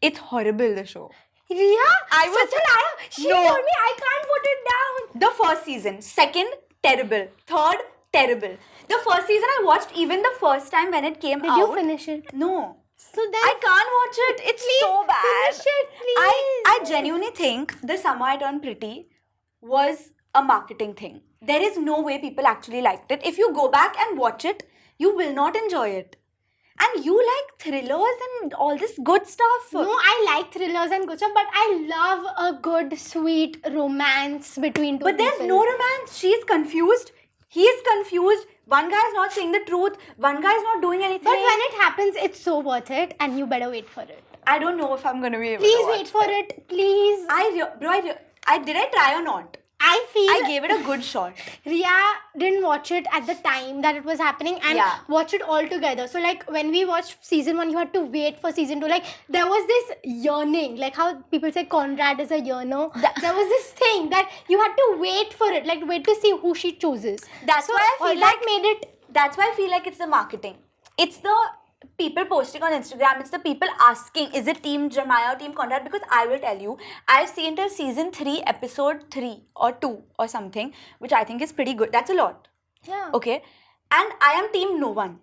It's horrible, the show. Ria, I was- such a liar. She No. told me I can't put it down. The first season. Second, terrible. Third, terrible. The first season I watched even the first time when it came Did out. you finish it? No. So then I can't watch it. It's so bad. finish it, please. I genuinely think the Summer I Turned Pretty was a marketing thing. There is no way people actually liked it. If you go back and watch it, you will not enjoy it. And you like thrillers and all this good stuff. No, I like thrillers and good stuff, but I love a good, sweet romance between two But there's people. no romance. She's confused. He is confused. One guy is not saying the truth. One guy is not doing anything. But when it happens, it's so worth it, and you better wait for it. I don't know if I'm gonna be able Please to watch wait for it, please. Did I try or not? I feel I gave it a good shot. Ria didn't watch it at the time that it was happening and Yeah. watch it all together. So like when we watched season 1, you had to wait for season 2. Like there was this yearning, like how people say Conrad is a yearner. There was this thing that you had to wait for it, like wait to see who she chooses. That's So why I all feel that like made it. That's why I feel like it's the marketing. It's the people posting on Instagram. It's the people asking, is it Team Jeremiah or Team Conrad? Because I will tell you, I've seen till season 3, episode 3 or 2 or something, which I think is pretty good. That's a lot. Yeah. Okay. And I am Team no one.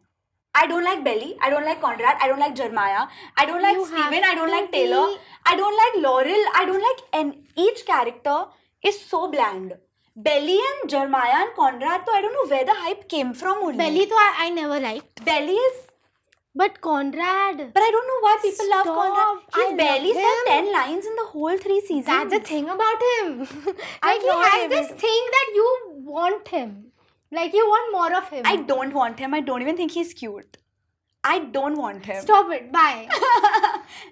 I don't like Belly. I don't like Conrad. I don't like Jeremiah. I don't like You have Steven. I don't to like Taylor. be- I don't like Laurel. I don't like each character is so bland. Belly and Jeremiah and Conrad, so I don't know where the hype came from only. Belly though I never liked. Belly is, But Conrad. but I don't know why people love Stop. Conrad. He's I barely love said him. 10 lines in the whole 3 seasons. That's the thing about him. I'm Like he not has able this to- thing that you want him. Like you want more of him. I don't want him. I don't even think he's cute. I don't want him. Stop it. Bye.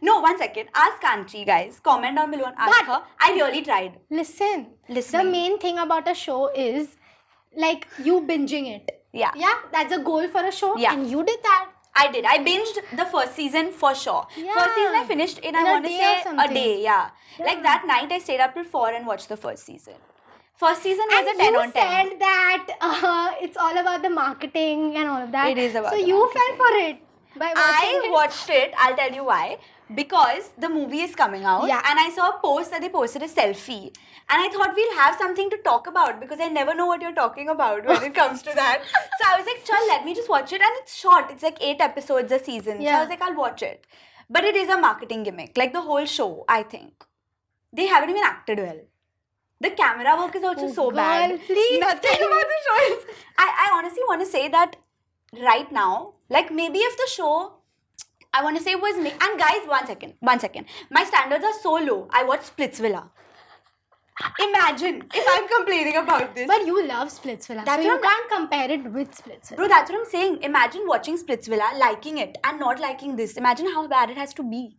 No, 1 second. Ask Kanchi, guys. Comment down below and ask her. I really tried. Listen. Listening. The main thing about a show is like you binging it. Yeah. Yeah, that's a goal for a show. Yeah. And you did that. I did. I binged the first season for sure. Yeah. First season I finished in I a want to day say or a something. day. Yeah. Like that night I stayed up till 4 and watched the first season. First season was And a 10 you on 10. said that it's all about the marketing and all of that. It is about So the you marketing. fell for it by watching I it. watched it. I'll tell you why. Because the movie is coming out, Yeah. and I saw a post that they posted a selfie, and I thought we'll have something to talk about because I never know what you're talking about when it comes to that. So I was like, "Chal, let me just watch it," and it's short. It's like 8 episodes a season. So I Yeah. was like, "I'll watch it," but it is a marketing gimmick. Like the whole show, I think they haven't even acted well. The camera work is also Oh, so girl, bad. please Nothing tell about the show is. I honestly want to say that right now, like maybe if the show, I want to say was me. And guys, 1 second. My standards are so low. I watched Splitsvilla. Imagine if I'm complaining about this. But you love Splitsvilla. That's So you what can't compare it with Splitsvilla. Bro, that's what I'm saying. Imagine watching Splitsvilla, liking it, and not liking this. Imagine how bad it has to be.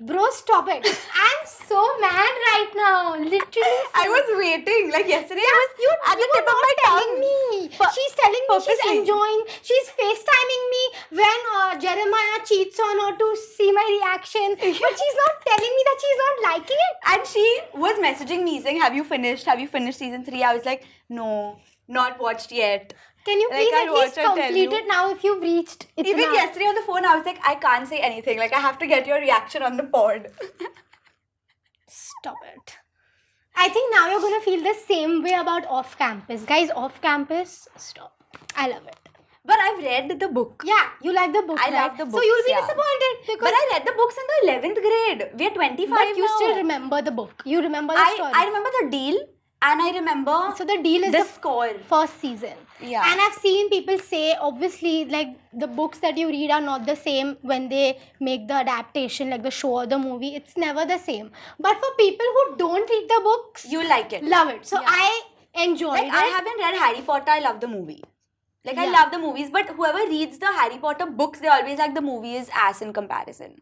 Bro, stop it. I'm so mad right now. Literally. I was waiting. Like yesterday, I was at the You tip were of my not telling tongue. me. Pu- She's telling me she's purposely. enjoying. She's FaceTiming me when Jeremiah cheats on her to see my reaction. But she's not telling me that she's not liking it. And she was messaging me saying, Have you finished season 3? I was like, no, not watched yet. Can you Like, please I'll at watch least and tell complete you. it now if you've reached it? Even yesterday on the phone, I was like, I can't say anything. Like, I have to get your reaction on the pod. Stop it. I think now you're going to feel the same way about off campus. Guys, off campus, stop. I love it. But I've read the book. Yeah, you like the book. I right? love the So books, you'll be yeah. disappointed because. But I read the books in the 11th grade. We are 25 But you now. still remember the book. You remember the story. I remember the deal and I remember So the deal is the the score. first season. Yeah. And I've seen people say, obviously, like the books that you read are not the same when they make the adaptation, like the show or the movie. It's never the same. But for people who don't read the books, You like it. love it. So Yeah. I enjoyed Like, it. I haven't read Harry Potter. I love the movie. Like, I Yeah. love the movies. But whoever reads the Harry Potter books, they always like the movie is ass in comparison.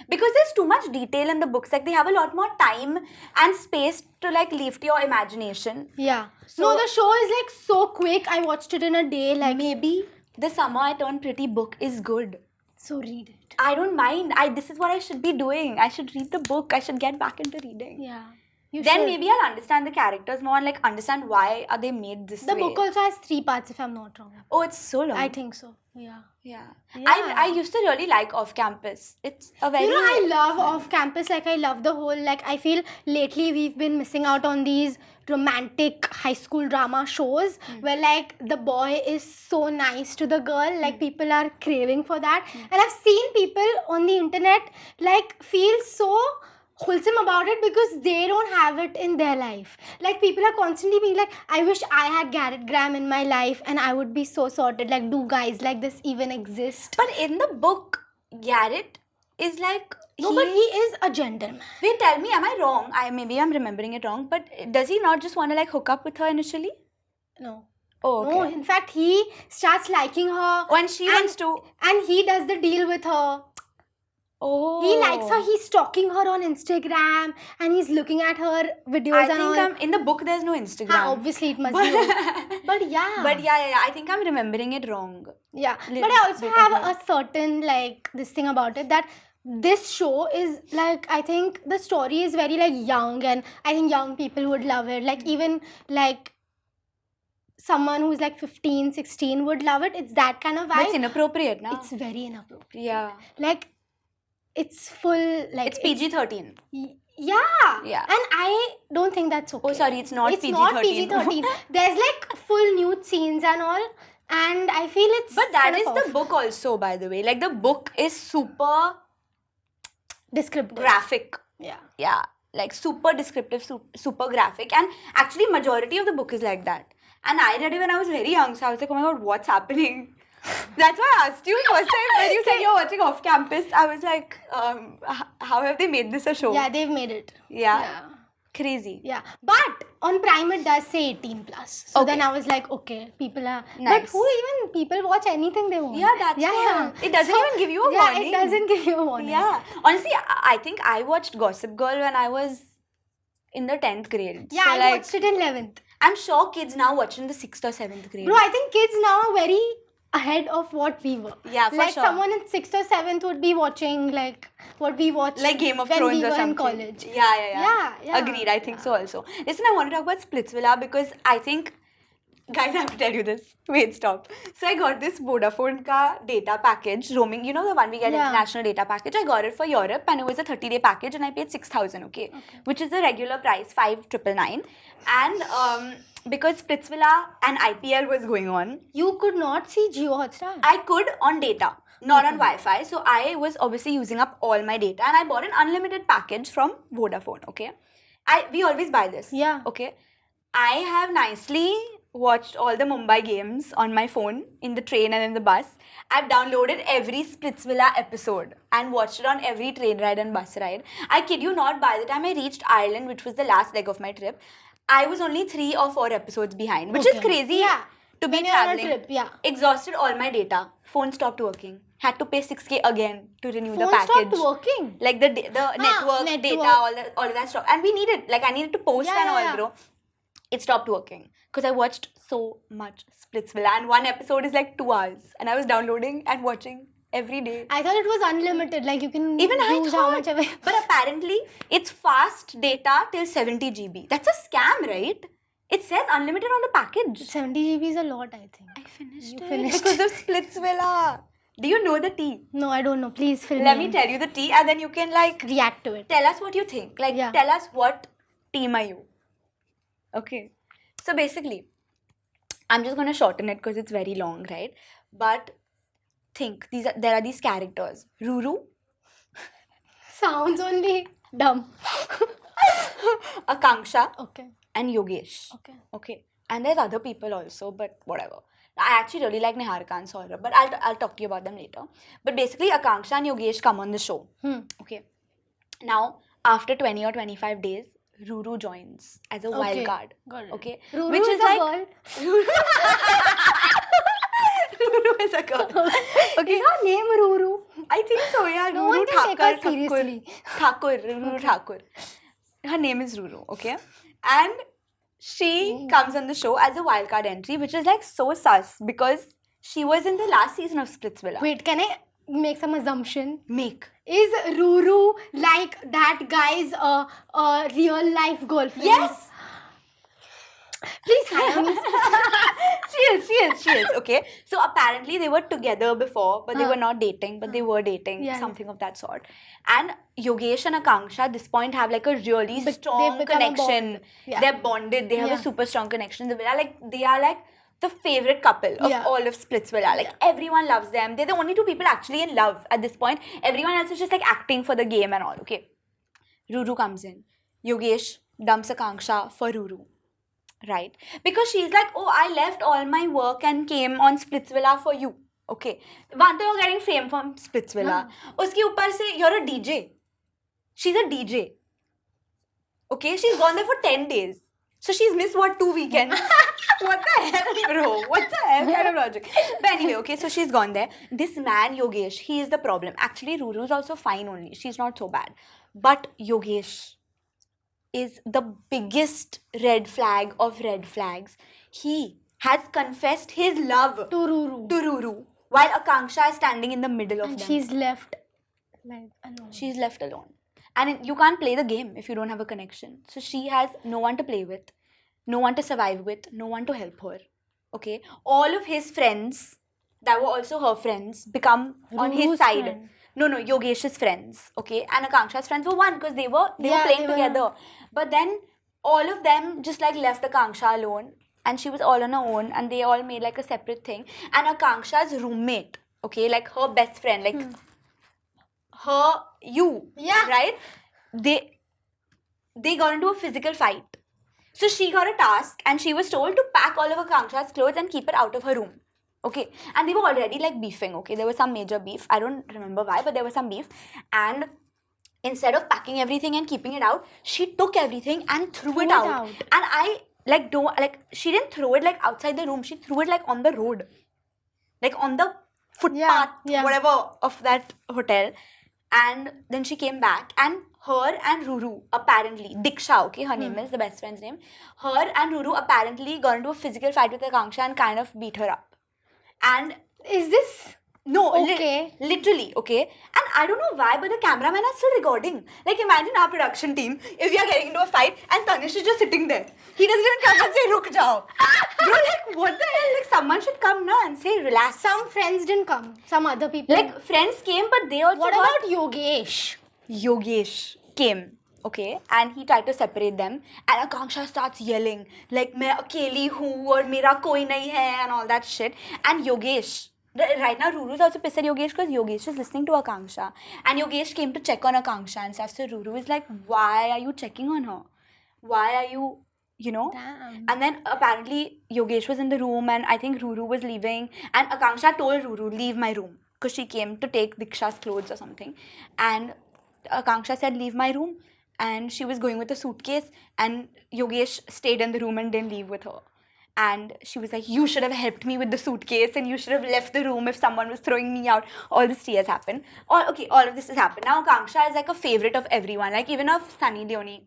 Because there's too much detail in the books. Like, they have a lot more time and space to, like, leave to your imagination. Yeah. So- No, the show is like so quick. I watched it in a day. Like, Maybe The Summer I Turned Pretty book is good. so read it. I don't mind. This is what I should be doing. I should read the book. I should get back into reading. Yeah. You Then should. maybe I'll understand the characters more and like understand why are they made this The way. book also has 3 parts, if I'm not wrong. Oh, it's so long. I think so. Yeah. Yeah. Yeah. I used to really like Off Campus. It's a very You know, I love off campus. Like, I love the whole. Like, I feel lately we've been missing out on these romantic high school drama shows where, like, the boy is so nice to the girl. Like, people are craving for that. And I've seen people on the internet, like, feel so wholesome about it because they don't have it in their life. Like, people are constantly being like, I wish I had Garrett Graham in my life and I would be so sorted. Like, do guys like this even exist? But in the book, Garrett is like No, but he is a gentleman. Wait, tell me, am I wrong? Maybe I'm remembering it wrong. But does he not just want to like hook up with her initially? No. Oh, okay. No, in fact, he starts liking her. When she wants to. And he does the deal with her. Oh. He likes her. He's stalking her on Instagram. And he's looking at her videos I and think all. in the book there's no Instagram. Obviously, it must be. But yeah. But yeah. I think I'm remembering it wrong. Yeah. Little But I also bit have of a certain, like, this thing about it that this show is, like, I think the story is very, like, young. And I think young people would love it. Like, even, like, someone who's, like, 15, 16 would love it. It's that kind of But vibe. it's inappropriate now. It's very inappropriate. Yeah. Like, it's full, like... It's PG-13. Yeah. Yeah. And I don't think that's okay. Oh, sorry, it's not It's PG-13. not PG-13. There's, like, full nude scenes and all. And I feel it's But that kind is of the off. book also, by the way. Like, the book is super Descriptive. graphic. Yeah. Yeah. Like, super descriptive, super graphic. And actually, majority of the book is like that. And I read it when I was very young. So I was like, oh my God, what's happening? That's why I asked you first time when you said you're watching Off Campus. I was like, how have they made this a show? Yeah, they've made it. Yeah. Crazy. Yeah, but on Prime it does say 18 plus. So Okay. then I was like, okay, people are. But Nice. who even people watch anything they want? Yeah, that's yeah. all. It doesn't even give you a yeah, warning. it doesn't give you a warning. Yeah. Honestly, I think I watched Gossip Girl when I was in the 10th grade. Yeah, So, I like, watched it in 11th. I'm sure kids now watch in the 6th or 7th grade. Bro, I think kids now are very ahead of what we were. Yeah, for like sure. someone in 6th or 7th would be watching like what we watched Like Game of when Thrones we or were something. in college. Yeah. Agreed. I think so also. Listen, I want to talk about Splitsvilla because I think, guys, I have to tell you this. Wait, stop. So I got this Vodafone ka data package, roaming. You know the one we get Yeah. international data package. I got it for Europe and it was a 30-day package and I paid 6,000. Okay, which is the regular price 5,999. And because Splitsvilla and IPL was going on, You could not see Jio Hotstar. I could on data, not on Wi-Fi. So I was obviously using up all my data and I bought an unlimited package from Vodafone, okay? We always buy this. Yeah. Okay. I have nicely watched all the Mumbai games on my phone in the train and in the bus. I've downloaded every Splitsvilla episode and watched it on every train ride and bus ride. I kid you not, by the time I reached Ireland, which was the last leg of my trip, I was only 3 or 4 episodes behind, which is Okay. crazy Yeah. to be When you're on a traveling. trip, yeah. Exhausted all my data. Phone stopped working. Had to pay 6K again to renew the Phone package. stopped working. Like the network, network. data, all of that stuff. And we needed, like I needed to post Yeah, and all, yeah. bro. It stopped working because I watched so much Splitsvilla and one episode is like 2 hours and I was downloading and watching every day. I thought it was unlimited. Like you can Even I use how thought, much ever. but apparently it's fast data till 70 GB. That's a scam, right? It says unlimited on the package. 70 GB is a lot, I think. I finished You it finished because of Splitsvilla. Do you know the tea? No, I don't know. Please fill Let me me in. tell you the tea and then you can like React to it. tell us what you think. Like Yeah. tell us what team are you? Okay. So basically, I'm just gonna shorten it because it's very long, right? But think there are these characters. Ruru, Sounds only dumb. Akanksha, Okay. and Yogesh. Okay. Okay. And there's other people also, but whatever. I actually really like Niharika and Saurabh, but I'll talk to you about them later. But basically, Akanksha and Yogesh come on the show. Okay. Now, after 20 or 25 days, Ruru joins as a wild Okay. card. Got it. Okay. Ruru Which is is a like girl. Ruru is a girl. Okay. Is her name Ruru? I think so, yeah. No Ruru one can take her seriously. Ruru Thakur. Her name is Ruru, okay? And she comes on the show as a wildcard entry, which is like so sus because she was in the last season of Splitsvilla. Wait, can I make some assumption? Make. Is Ruru like that guy's real life girlfriend? Yes! Please hire me. She is, okay? So apparently they were together before, but they were not dating, but they were dating, Yeah. something of that sort. And Yogesh and Akanksha at this point have like a really But strong they've become a connection. bond. Yeah. They're bonded, they have Yeah. a super strong connection. They are like the favorite couple of Yeah. all of Splitsvilla. Like everyone loves them. They're the only 2 people actually in love at this point. Everyone else is just like acting for the game and all, okay? Ruru comes in. Yogesh dumps Akanksha for Ruru. Right? Because she's like, oh, I left all my work and came on Splitsvilla for you. Okay. One day you're getting fame from Splitsvilla. Uski upar se, you're a DJ. She's a DJ. Okay? She's gone there for 10 days. So she's missed what, 2 weekends? What the hell, bro? What the hell kind of logic? But anyway, okay, so she's gone there. This man, Yogesh, he is the problem. Actually, Ruru's also fine only. She's not so bad. But Yogesh is the biggest red flag of red flags. He has confessed his love To Ruru. to Ruru while Akanksha is standing in the middle of And them. she's left like alone. She's left alone. And you can't play the game if you don't have a connection. So she has no one to play with, no one to survive with, no one to help her. Okay? All of his friends that were also her friends become on his Ruru's side. friend. No, Yogesh's friends. Okay? And Akanksha's friends were one because they were Yeah, playing they were- together. But then all of them just like left Akanksha alone. And she was all on her own and they all made like a separate thing. And Akanksha's roommate, okay, like her best friend, like Yeah. right? They got into a physical fight. So she got a task and she was told to pack all of Akanksha's clothes and keep it out of her room. Okay. And they were already like beefing, okay? There was some major beef. I don't remember why, but there was some beef. And instead of packing everything and keeping it out, she took everything and threw it out. And I she didn't throw it like outside the room, she threw it like on the road, like on the footpath, whatever, of that hotel. And then she came back, and her and Ruru, apparently, Diksha, okay, her name is, the best friend's name, her and Ruru apparently got into a physical fight with Akanksha and kind of beat her up. And is this? No, okay. Literally, okay? And I don't know why, but the cameraman is still recording. Like, imagine our production team, if we are getting into a fight and Tanish is just sitting there. He doesn't even come and say, Ruk jao. Bro, like, what the hell? Like, someone should come now and say, relax. Some friends didn't come. Some other people. Like, friends came, but they also What about Yogesh? Yogesh came, okay, and he tried to separate them, and Akanksha starts yelling like मैं अकेली हूँ और मेरा कोई नहीं है and all that shit. And Yogesh, right now Ruru is also pissed at Yogesh because Yogesh is listening to Akanksha, and Yogesh came to check on Akanksha and stuff. So Ruru is like, why are you checking on her? Why are you, you know? Damn. And then apparently Yogesh was in the room, and I think Ruru was leaving, and Akanksha told Ruru, leave my room, because she came to take Diksha's clothes or something. And Akanksha said, leave my room. And she was going with a suitcase, and Yogesh stayed in the room and didn't leave with her. And she was like, you should have helped me with the suitcase, and you should have left the room if someone was throwing me out. All this tea has happened. All of this has happened. Now Akanksha is like a favorite of everyone, like even of Sunny Deone,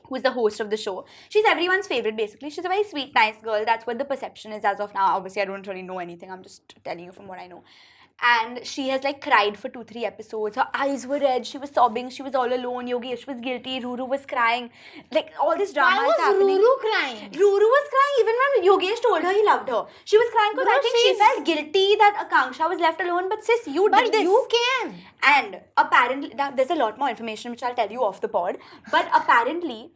who is the host of the show. She's everyone's favorite, basically. She's a very sweet, nice girl. That's what the perception is as of now. Obviously, I don't really know anything. I'm just telling you from what I know. And she has like cried for 2-3 episodes. Her eyes were red. She was sobbing. She was all alone. Yogesh was guilty. Ruru was crying. Like all this drama is happening. Why was Ruru crying? Ruru was crying even when Yogesh told her he loved her. She was crying because I think she felt guilty that Akanksha was left alone. But sis, you did this. But you came. And apparently, now there's a lot more information which I'll tell you off the pod. But apparently,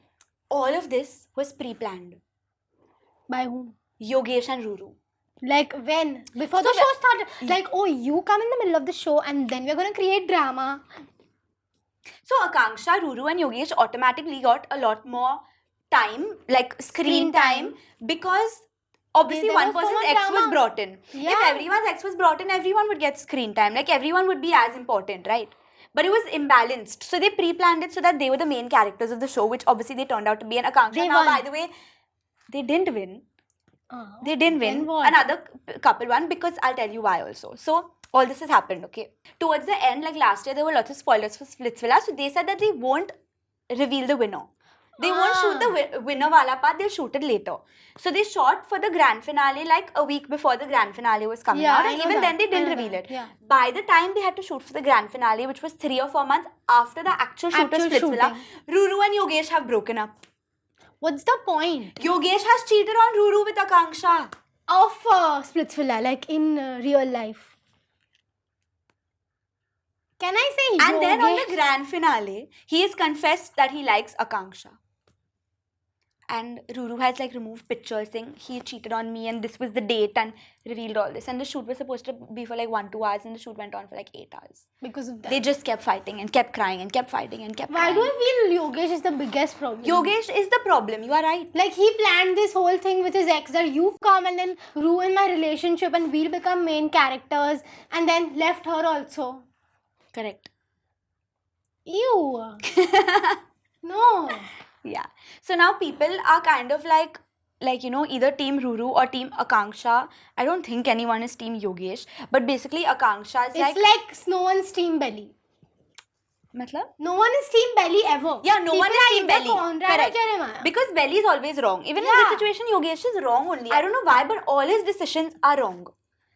all of this was pre-planned. By whom? Yogesh and Ruru. Like when? Before the show started. Like, oh, you come in the middle of the show and then we're going to create drama. So Akanksha, Ruru and Yogesh automatically got a lot more time, like screen time, because obviously one person's ex was brought in. Yeah. If everyone's ex was brought in, everyone would get screen time. Like everyone would be as important, right? But it was imbalanced. So they pre-planned it so that they were the main characters of the show, which obviously they turned out to be. And Akanksha, now by the way, they didn't win. They didn't win. Another couple won, because I'll tell you why also. So all this has happened, okay. Towards the end, like last year, there were lots of spoilers for Splitsvilla. So they said that they won't reveal the winner. They won't shoot the winner wala part, they'll shoot it later. So they shot for the grand finale like a week before the grand finale was coming out. And even then they didn't reveal it. Yeah. By the time they had to shoot for the grand finale, which was 3 or 4 months after the actual shoot of Splitsvilla, Ruru and Yogesh have broken up. What's the point? Yogesh has cheated on Ruru with Akanksha. Of Splitsvilla, like in real life. Can I say Yogesh? And then on the grand finale, he has confessed that he likes Akanksha. And Ruru has like removed pictures saying he cheated on me and this was the date, and revealed all this. And the shoot was supposed to be for like 1-2 hours, and the shoot went on for like 8 hours. Because of that. They just kept fighting and kept crying and kept fighting and kept crying. Why do I feel Yogesh is the biggest problem? Yogesh is the problem, you are right. Like he planned this whole thing with his ex that you come and then ruin my relationship and we'll become main characters, and then left her also. Correct. Ew. No. Yeah. So now people are kind of like, you know, either team Ruru or team Akanksha. I don't think anyone is team Yogesh. But basically Akanksha is like... It's like no one's team Belly. Matlab? No one is team Belly ever. Yeah, no one is team Belly. Correct. Because Belly is always wrong. Even in this situation, Yogesh is wrong only. I don't know why, but all his decisions are wrong.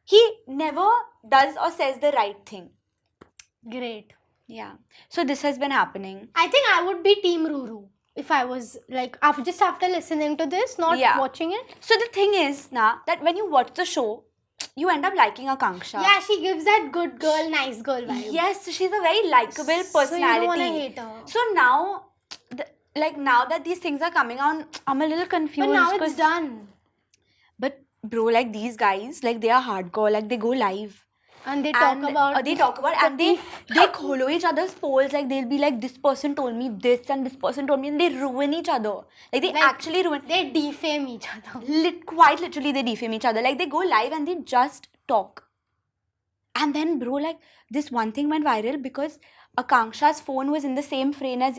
He never does or says the right thing. Great. Yeah. So this has been happening. I think I would be team Ruru. If I was like, after listening to this, not watching it. So the thing is, that when you watch the show, you end up liking Akanksha. Yeah, she gives that good girl, nice girl vibe. Yes, she's a very likable personality. So you don't want to hate her. So now, now that these things are coming on, I'm a little confused. But now it's done. But bro, like these guys, like they are hardcore, like they go live. And they talk about and they follow each other's polls. Like they'll be like, this person told me this and this person told me, and they ruin each other. Like they actually ruin. They defame each other. Quite literally, they defame each other. Like they go live and they just talk. And then bro, like this one thing went viral because Akanksha's phone was in the same frame as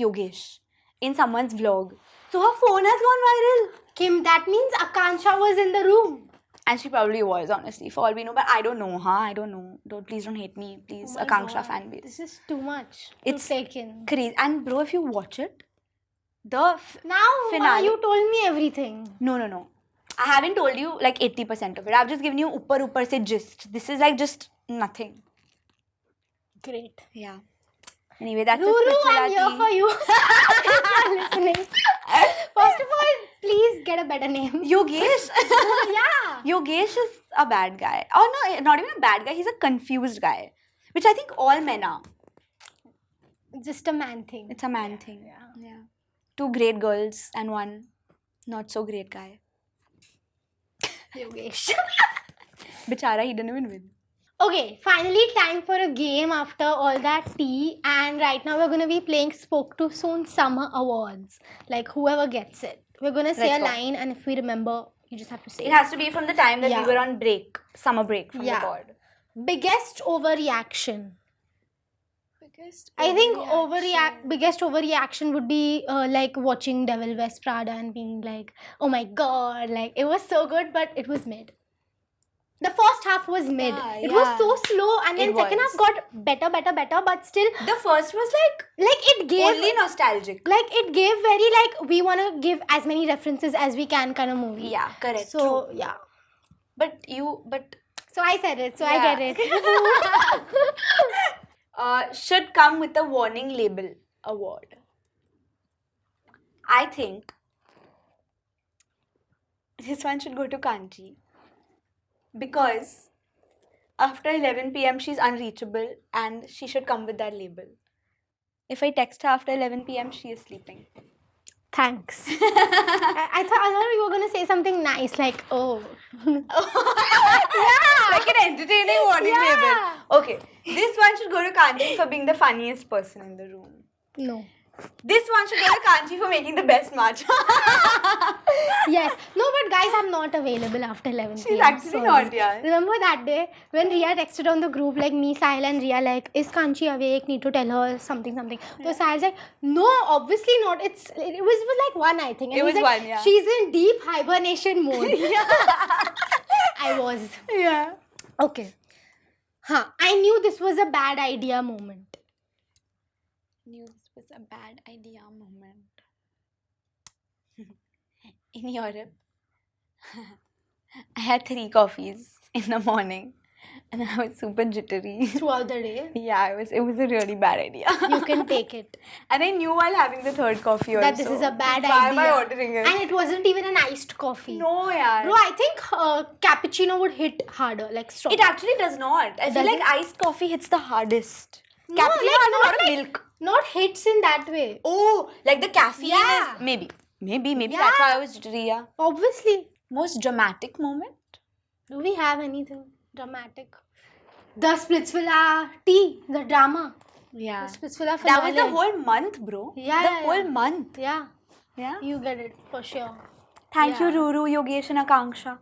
Yogesh in someone's vlog. So her phone has gone viral. Kim, that means Akansha was in the room. And she probably was, honestly, for all we know. But I don't know, I don't know. Please don't hate me, please. Oh my Akanksha God. fan base. This is too much It's to take in. Crazy. And bro, if you watch it, the Now finale. you told me everything. No. I haven't told you like 80% of it. I've just given you upper se gist. This is like just nothing. Great. Yeah. Anyway, that's Ruru, the I'm here for you. If you're listening. First of all, please get a better name. Yogesh. Yeah. Yogesh is a bad guy. Oh no, not even a bad guy. He's a confused guy. Which I think all men are. Just a man thing. It's a man thing. Yeah. 2 great girls and 1 not so great guy. Yogesh. Bichara, he didn't even win. Okay, finally time for a game after all that tea, and right now we're going to be playing Spoke Too Soon Summer Awards. Like whoever gets it. We're going to say Let's a go. line, and if we remember, you just have to say It has to be from the time that Yeah. we were on break, summer break from Yeah. the pod. Biggest overreaction. I think biggest overreaction would be like watching Devil Wears Prada and being like, oh my god, like it was so good, but it was mid. The first half was mid. Yeah, It was yeah. so slow, and then It second was. half got better, but still, The first was like it gave only nostalgic. very like we want to give as many references as we can kind of movie. Yeah, correct. So true. yeah. But So I said it. So I Yeah. get it. should come with a warning label award. I think this one should go to Kanchi because after 11 p.m. she's unreachable and she should come with that label. If I text her after 11 p.m., she is sleeping. Thanks. I thought you were gonna say something nice like oh. Like an entertaining warning Yeah. label. Okay, this one should go to Kanchi for being the funniest person in the room. No. This one should go to Kanchi for making the best matcha. Yes. No, but guys, I'm not available after 11 She's p.m. actually sorry. not, yeah. Remember that day when Riya texted on the group, like me, Sahil and Riya, like, is Kanchi awake? Need to tell her something. So Sahil's like, no, obviously not. It was like 1, I think. And It he's was like, 1, yeah. She's in deep hibernation mode. I was. Yeah. Okay. I knew this was a bad idea moment. Knew this was a bad idea moment. In Europe, I had 3 coffees in the morning and I was super jittery. Throughout the day, Yeah, it was a really bad idea. you can take it. And I knew while having the 3rd coffee also. That this is a bad Why idea. am I ordering it? And it wasn't even an iced coffee. No, yaar. Bro, I think cappuccino would hit harder, like strong. It actually does not. I feel Does like it? iced coffee hits the hardest. No, Cappuccino like, has a not lot of like- milk. Not hits in that way. Oh, like the caffeine Yeah. is... Maybe Yeah. that's why I was jittery, yeah. Obviously. Most dramatic moment? Do we have anything dramatic? The Splitsvilla tea, the drama. Yeah. The Splitsvilla That was the finale. whole month, bro. Yeah, The yeah, whole yeah. month. Yeah, Yeah. you get it for sure. Thank you, Yeah. Ruru, Yogesh, and Akanksha.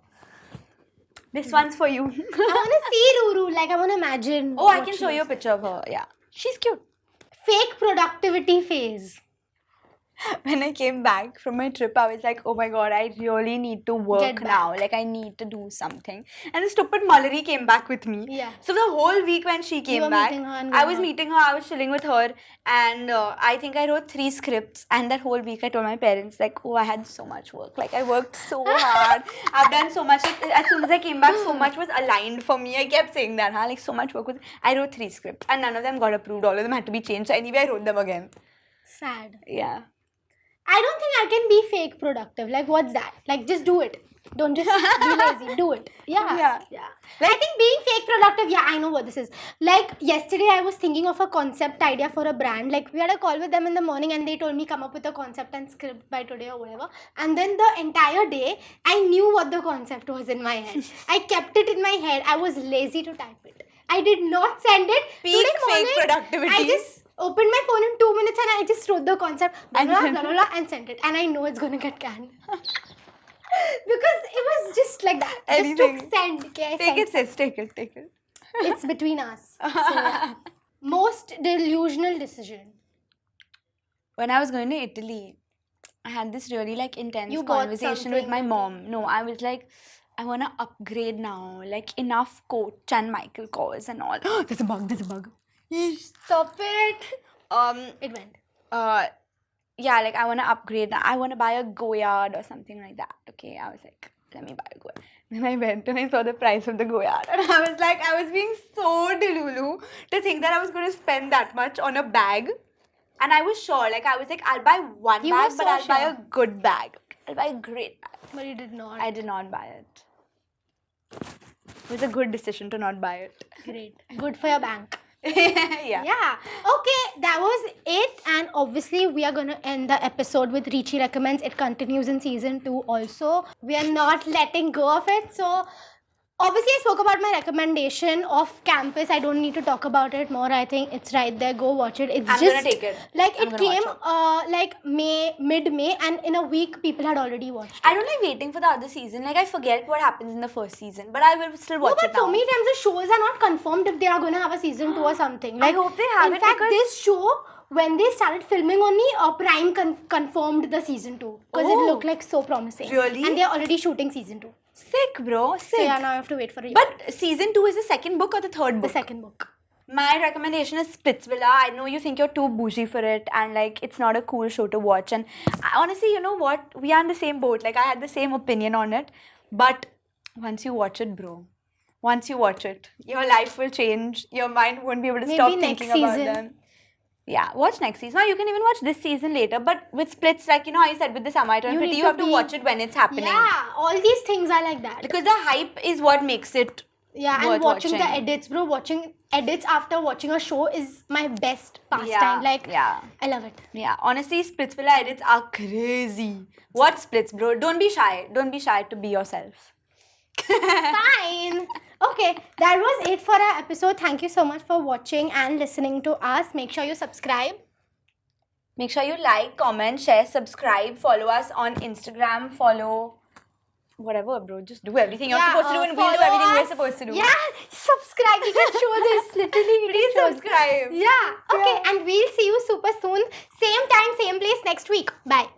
This one's for you. I want to see Ruru. Like, I want to imagine. Oh, I what can she show you a is. picture of her. Yeah. She's cute. Fake productivity phase. When I came back from my trip, I was like, oh my god, I really need to Get work back. now. Like, I need to do something. And the stupid Mallory came back with me. Yeah. So, the whole week when she came were back, meeting her and I going was out. meeting her, I was chilling with her. And I think I wrote 3 scripts. And that whole week, I told my parents, like, oh, I had so much work. Like, I worked so hard. I've done so much. As soon as I came back, so much was aligned for me. I kept saying that, huh? Like, so much work was. I wrote 3 scripts. And none of them got approved. All of them had to be changed. So, anyway, I wrote them again. Sad. Yeah. I don't think I can be fake productive. Like, what's that? Like, just do it. Don't just be lazy. Do it. Yeah. Yeah. I think being fake productive, yeah, I know what this is. Like, yesterday I was thinking of a concept idea for a brand. Like, we had a call with them in the morning and they told me come up with a concept and script by today or whatever. And then the entire day, I knew what the concept was in my head. I kept it in my head. I was lazy to type it. I did not send it. Peak Today fake morning, productivity. I just opened my phone in 2 minutes and I just wrote the concept And blah, then- blah, blah, blah, and sent it. And I know it's going to get canned. Because it was just like that. Anything. Just took send. Okay, I Take sent. it, sis. Take it. It's between us. So, yeah. Most delusional decision. When I was going to Italy, I had this really like intense You bought conversation with my something. mom. No, I was like, I want to upgrade now. Like enough Coach and Michael Kors and all. There's a bug. There's a bug. Stop it. It went. Yeah, like I want to upgrade now. I want to buy a Goyard or something like that. Okay, I was like, let me buy a Goyard. Then I went and I saw the price of the Goyard, and I was like, I was being so delulu to think that I was going to spend that much on a bag. And I was sure, like I was like, I'll buy one You bag, were but so I'll buy a sure. good bag. I'll buy a great bag. But you did not. I did not buy it. It was a good decision to not buy it. Great. Good for your bank. Yeah. Yeah. Okay, that was it. And obviously, we are going to end the episode with Richi Recommends. It continues in season 2 also. We are not letting go of it. So, obviously, I spoke about my recommendation of Campus. I don't need to talk about it more. I think it's right there. Go watch it. It's I'm just gonna take it. like I'm it gonna came watch like mid-May, and in a week, people had already watched. I don't like waiting for the other season. Like I forget what happens in the first season, but I will still watch No, it but now. so many times the shows are not confirmed if they are going to have a season 2 or something. Like, hope they have in it fact, because- this show, when they started filming only, Prime confirmed the season 2 because it Oh. looked like so promising. Really? And they're already shooting season 2. Sick, bro. Sick. So yeah, now I have to wait for a year. But season 2 is the second book or the third The book? second book. My recommendation is Splitsvilla. I know you think you're too bougie for it and like it's not a cool show to watch. And honestly, you know what? We are in the same boat. Like I had the same opinion on it. But once you watch it, bro, once you watch it, your life will change. Your mind won't be able to Maybe stop next thinking about season. them. Yeah, watch next season. Or you can even watch this season later. But with Splits, like you know how you said with the Samite and You Pretty, need you to have to be- watch it when it's happening. Yeah, all these things are like that. Because the hype is what makes it Yeah, and worth watching the watching. edits, bro. Watching edits after watching a show is my best pastime. Yeah, Like, yeah. I love it. Yeah, honestly, Splitsvilla edits are crazy. Watch Splits, bro. Don't be shy. Don't be shy to be yourself. Fine. Okay, that was it for our episode. Thank you so much for watching and listening to us. Make sure you subscribe. Make sure you like, comment, share, subscribe, follow us on Instagram, follow whatever, bro. Just do everything you're supposed to do and we'll do follow everything we're us. supposed to do. Yeah, subscribe. You can show this. Literally, you Please can show subscribe. Yeah. Okay, Yeah. and we'll see you super soon. Same time, same place next week. Bye.